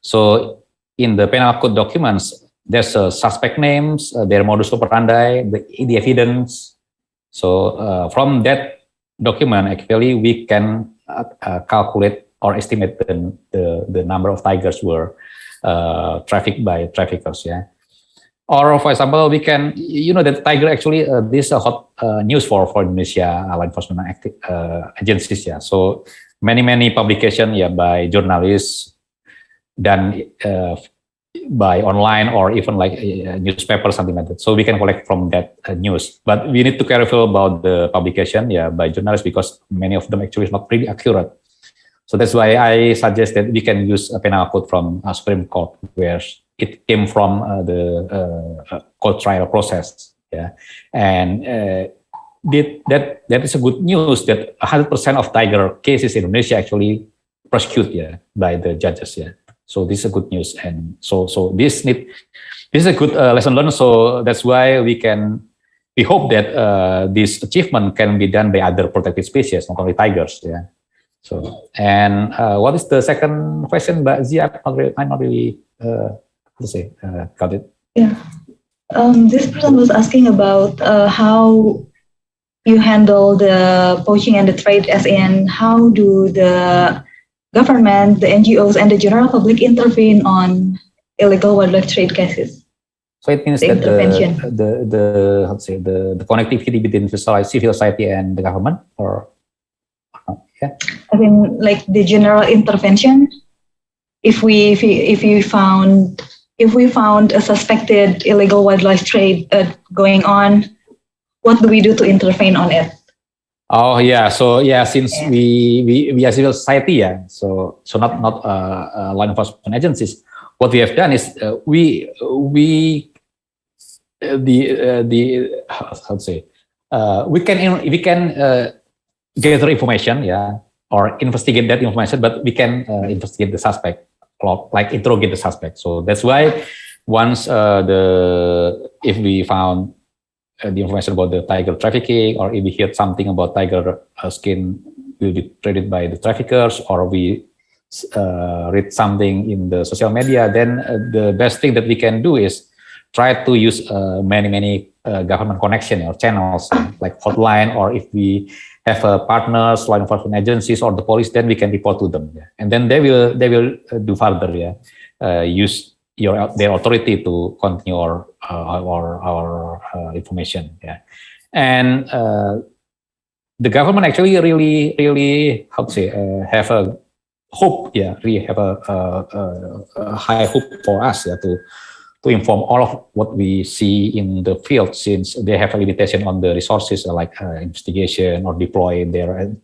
So in the penal code documents, there's suspect names, their modus operandi, the evidence. So from that document, actually, we can calculate or estimate the number of tigers were trafficked by traffickers. Or for example, we can, that tiger actually, this is a hot news for Indonesia law enforcement agencies. So many publications by journalists done by online or even like a newspaper, something like that. So we can collect from that news. But we need to be careful about the publication by journalists, because many of them actually is not really accurate. So that's why I suggest that we can use a penal code from Supreme Court, where it came from the court trial process. And that is a good news that 100% of tiger cases in Indonesia actually prosecuted by the judges. So this is a good news, and so this is a good lesson learned. So that's why we hope that this achievement can be done by other protected species, not only tigers. So, and what is the second question, Mbak Zia? I'm not really got it. Yeah, this person was asking about how you handle the poaching and the trade, as in how do the government, the NGOs, and the general public intervene on illegal wildlife trade cases? So it means The that intervention. the how to say the connectivity between civil society and the government, or yeah. I mean, like the general intervention. If we found a suspected illegal wildlife trade going on, what do we do to intervene on it? Oh yeah, so yeah, since we are civil society, yeah, so not law enforcement agencies. What we have done is we how to say we can gather information, yeah, or investigate that information, but we can investigate the suspect, like interrogate the suspect. So that's why once if we found the information about the tiger trafficking, or if we heard something about tiger skin will be traded by the traffickers, or we read something in the social media, then the best thing that we can do is try to use many government connection or channels like hotline, or if we have partners, law enforcement agencies, or the police, then we can report to them, yeah. And then they will do further, yeah, use their authority to continue our information, yeah. And the government actually really how to say have a hope, yeah, really have a high hope for us, yeah, to inform all of what we see in the field, since they have a limitation on the resources like investigation or deploy their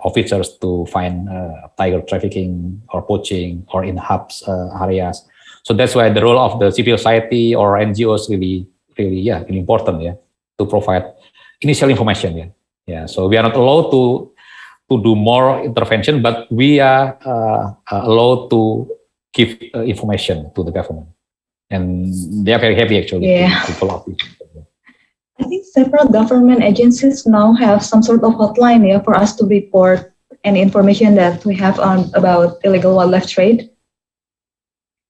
officers to find tiger trafficking or poaching or in hubs areas. So that's why the role of the civil society or NGOs really important, yeah, to provide initial information, yeah. So we are not allowed to do more intervention, but we are allowed to give information to the government, and they are very happy actually to follow up. I think several government agencies now have some sort of hotline, yeah, for us to report any information that we have about illegal wildlife trade.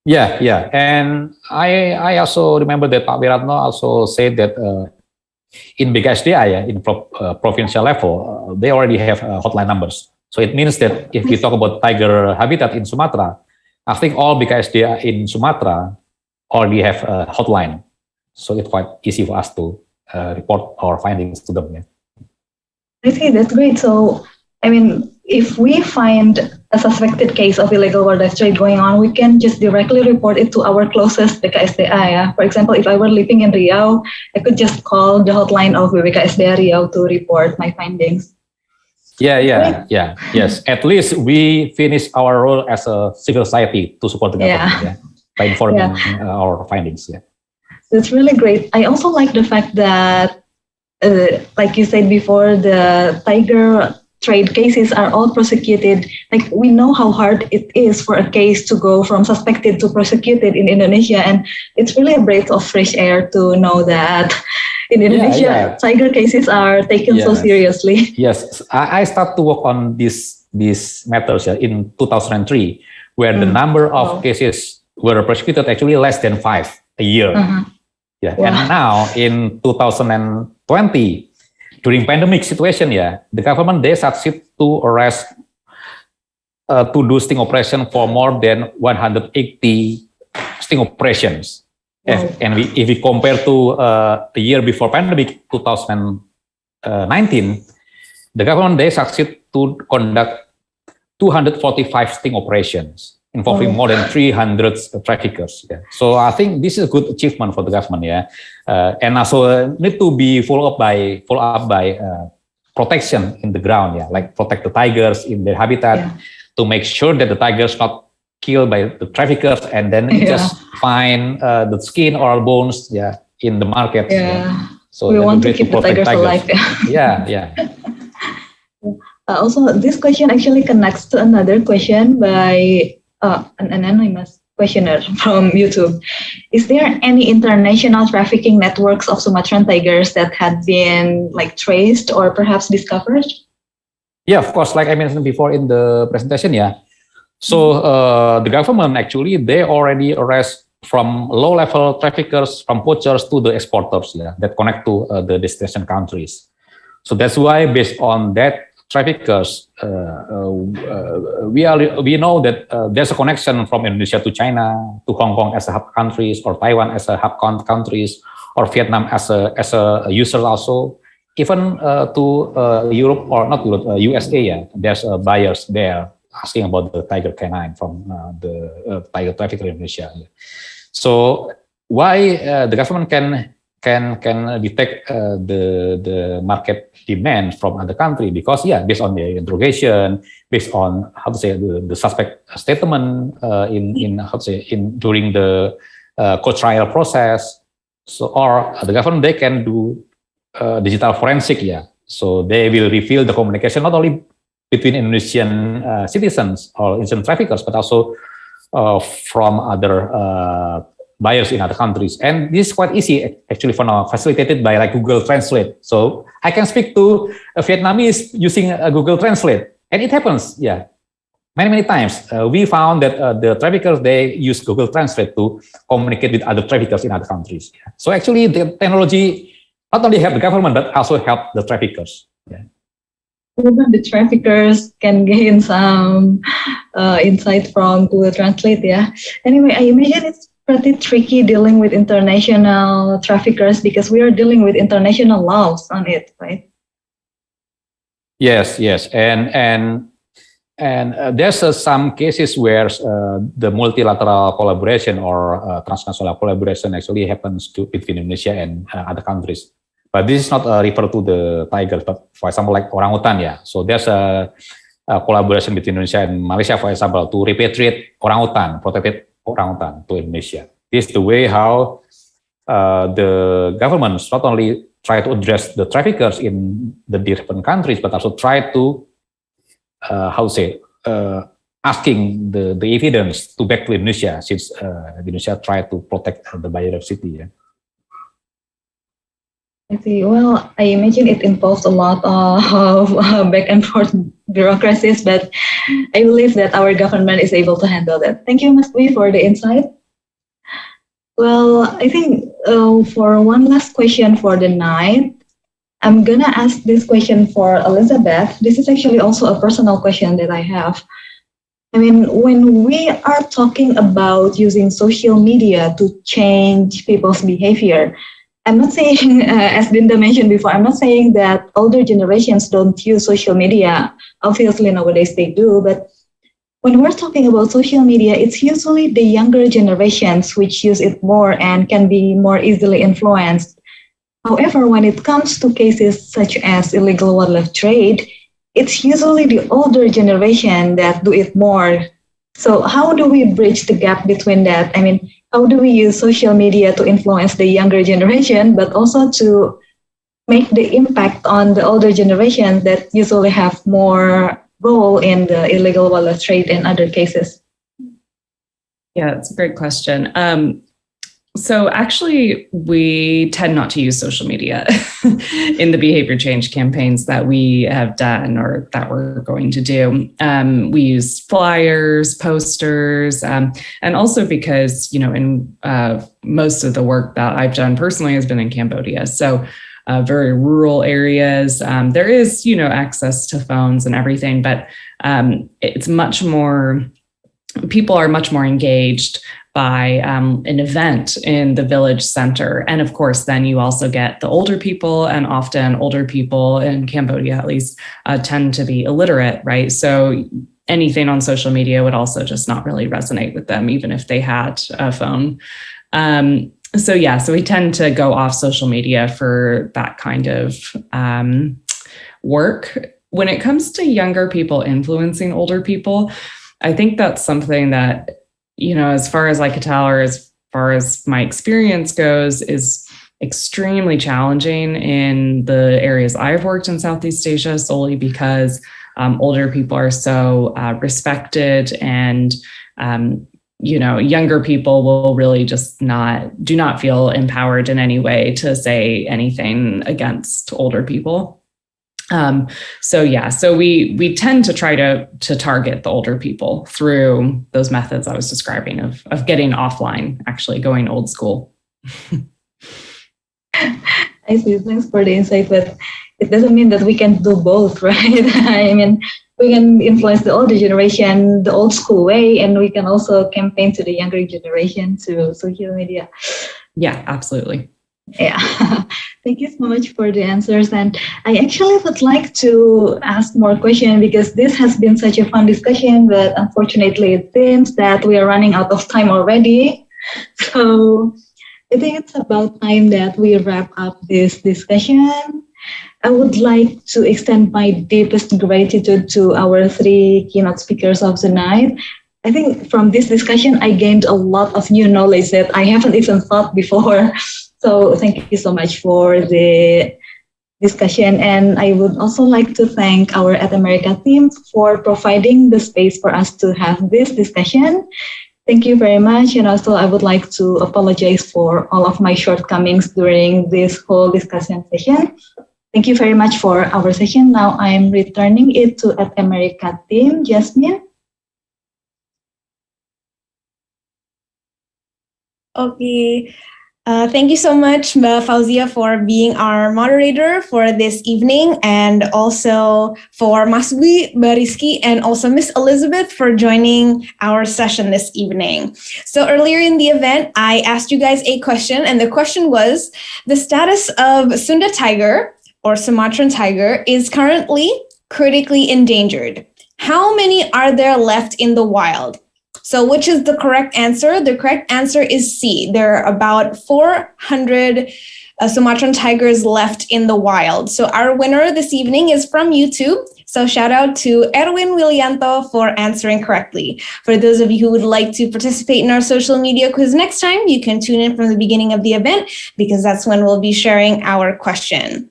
Yeah, and I also remember that Pak Wiratno also said that in BKSDA, yeah, in provincial level, they already have hotline numbers. So it means that if we talk about tiger habitat in Sumatra, I think all BKSDA in Sumatra already have a hotline. So it's quite easy for us to report our findings to them. Yeah. I see, that's great. So, I mean, if we find a suspected case of illegal wildlife trade going on, we can just directly report it to our closest BKSDA. Yeah? For example, if I were living in Riau, I could just call the hotline of BKSDA Riau to report my findings. Yes. At least we finish our role as a civil society to support the government, by informing our findings. Yeah, that's really great. I also like the fact that, like you said before, the tiger trade cases are all prosecuted. Like, we know how hard it is for a case to go from suspected to prosecuted in Indonesia, and it's really a breath of fresh air to know that in Indonesia, tiger cases are taken so seriously. Yes, I start to work on these matters in 2003, where the number of cases were prosecuted actually less than 5 a year. And now in 2020. During pandemic situation, the government, they succeed to arrest, to do sting operation for more than 180 sting operations. And if we compare to the year before pandemic, 2019, the government, they succeed to conduct 245 sting operations involving more than 300 traffickers. So I think this is a good achievement for the government, and also need to be follow up by protection in the ground, like protect the tigers in their habitat, to make sure that the tigers not killed by the traffickers and then just find the skin or bones, in the market. So we want to keep the tigers alive. Also, this question actually connects to another question by an anonymous questioner from YouTube. Is there any international trafficking networks of Sumatran tigers that had been traced or perhaps discovered? Yeah, of course. Like I mentioned before in the presentation, So the government actually, they already arrest from low-level traffickers, from poachers to the exporters, that connect to the destination countries. So that's why, based on that traffickers, we know that there's a connection from Indonesia to China, to Hong Kong as a hub countries, or Taiwan as a hub countries, or Vietnam as a user also, even to Europe or not Europe, USA. Yeah, there's buyers there asking about the tiger canine from the tiger trafficker in Indonesia. Yeah. So why the government can detect the market demand from other country? Because based on the interrogation, based on how to say the suspect statement during the court trial process. So or the government, they can do digital forensic. Yeah, so they will reveal the communication not only between Indonesian citizens or Indonesian traffickers, but also from other buyers in other countries. And this is quite easy actually for now, facilitated by like Google Translate. So I can speak to a Vietnamese using Google Translate, and it happens, many times. We found that the traffickers, they use Google Translate to communicate with other traffickers in other countries. Yeah. So actually the technology not only help the government, but also help the traffickers. Yeah. Even the traffickers can gain some insight from Google Translate. Yeah. Anyway, I imagine it's pretty tricky dealing with international traffickers because we are dealing with international laws on it, right? Yes, and there's some cases where the multilateral collaboration or transnational collaboration actually happens between Indonesia and other countries. But this is not referred to the tigers, but for example, like orangutan. Yeah, so there's a collaboration between Indonesia and Malaysia, for example, to repatriate orangutan, protected orangutan to Indonesia. This is the way how the governments not only try to address the traffickers in the different countries, but also try to asking the evidence to back to Indonesia, since Indonesia try to protect the biodiversity. Yeah. I see. Well, I imagine it involves a lot of back and forth bureaucracies, but I believe that our government is able to handle that. Thank you, Ms. Dwi, for the insight. Well, I think for one last question for the night, I'm gonna ask this question for Elizabeth. This is actually also a personal question that I have. I mean, when we are talking about using social media to change people's behavior, I'm not saying, as Dinda mentioned before, I'm not saying that older generations don't use social media. Obviously, nowadays they do. But when we're talking about social media, it's usually the younger generations which use it more and can be more easily influenced. However, when it comes to cases such as illegal wildlife trade, it's usually the older generation that do it more. So how do we bridge the gap between that? I mean, how do we use social media to influence the younger generation, but also to make the impact on the older generation that usually have more role in the illegal wildlife trade and other cases? Yeah, that's a great question. So actually, we tend not to use social media in the behavior change campaigns that we have done or that we're going to do. We use flyers, posters, and also because, in most of the work that I've done personally has been in Cambodia. So very rural areas, there is, access to phones and everything, but it's much more, people are much more engaged by an event in the village center. And of course, then you also get the older people, and often older people in Cambodia, at least, tend to be illiterate, right? So anything on social media would also just not really resonate with them, even if they had a phone. So we tend to go off social media for that kind of work. When it comes to younger people influencing older people, I think that's something that, as far as I could tell, or as far as my experience goes, is extremely challenging in the areas I've worked in Southeast Asia, solely because older people are so respected, and younger people will really just do not feel empowered in any way to say anything against older people. So we tend to try to target the older people through those methods I was describing of getting offline, actually going old school. I see. Thanks for the insight. But it doesn't mean that we can do both, right? I mean, we can influence the older generation, the old school way, and we can also campaign to the younger generation through social media. Yeah, absolutely. Yeah, thank you so much for the answers. And I actually would like to ask more questions because this has been such a fun discussion, but unfortunately it seems that we are running out of time already. So I think it's about time that we wrap up this discussion. I would like to extend my deepest gratitude to our 3 keynote speakers of the night. I think from this discussion, I gained a lot of new knowledge that I haven't even thought before. So thank you so much for the discussion. And I would also like to thank our At America team for providing the space for us to have this discussion. Thank you very much. And also I would like to apologize for all of my shortcomings during this whole discussion session. Thank you very much for our session. Now I am returning it to At America team. Jasmine. Okay. Thank you so much, Mbak Fauzia, for being our moderator for this evening, and also for Mas Dwi, Mbak Rizky, and also Miss Elizabeth for joining our session this evening. So earlier in the event, I asked you guys a question, and the question was, the status of Sunda tiger or Sumatran tiger is currently critically endangered. How many are there left in the wild? So which is the correct answer? The correct answer is C. There are about 400 Sumatran tigers left in the wild. So our winner this evening is from YouTube. So shout out to Erwin Willianto for answering correctly. For those of you who would like to participate in our social media quiz next time, you can tune in from the beginning of the event because that's when we'll be sharing our question.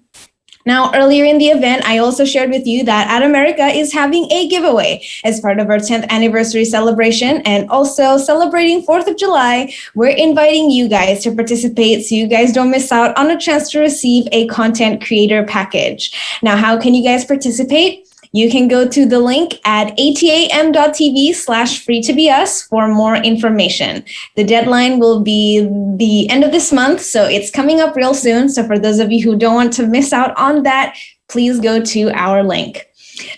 Now, earlier in the event, I also shared with you that At America is having a giveaway as part of our 10th anniversary celebration and also celebrating 4th of July. We're inviting you guys to participate so you guys don't miss out on a chance to receive a content creator package. Now, how can you guys participate? You can go to the link at atam.tv/freetobus for more information. The deadline will be the end of this month, so it's coming up real soon. So for those of you who don't want to miss out on that, please go to our link.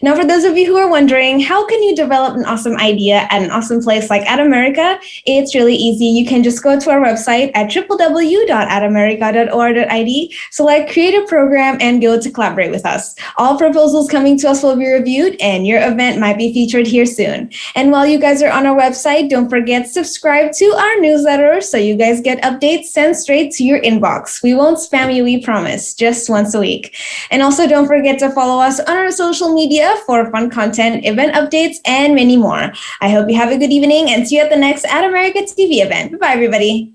Now, for those of you who are wondering, how can you develop an awesome idea at an awesome place like At America? It's really easy. You can just go to our website at www.atamerica.org.id, select Create a Program, and go to collaborate with us. All proposals coming to us will be reviewed, and your event might be featured here soon. And while you guys are on our website, don't forget to subscribe to our newsletter so you guys get updates sent straight to your inbox. We won't spam you, we promise, just once a week. And also don't forget to follow us on our social media for fun content, event updates, and many more. I hope you have a good evening and see you at the next At America TV event. Bye-bye, everybody.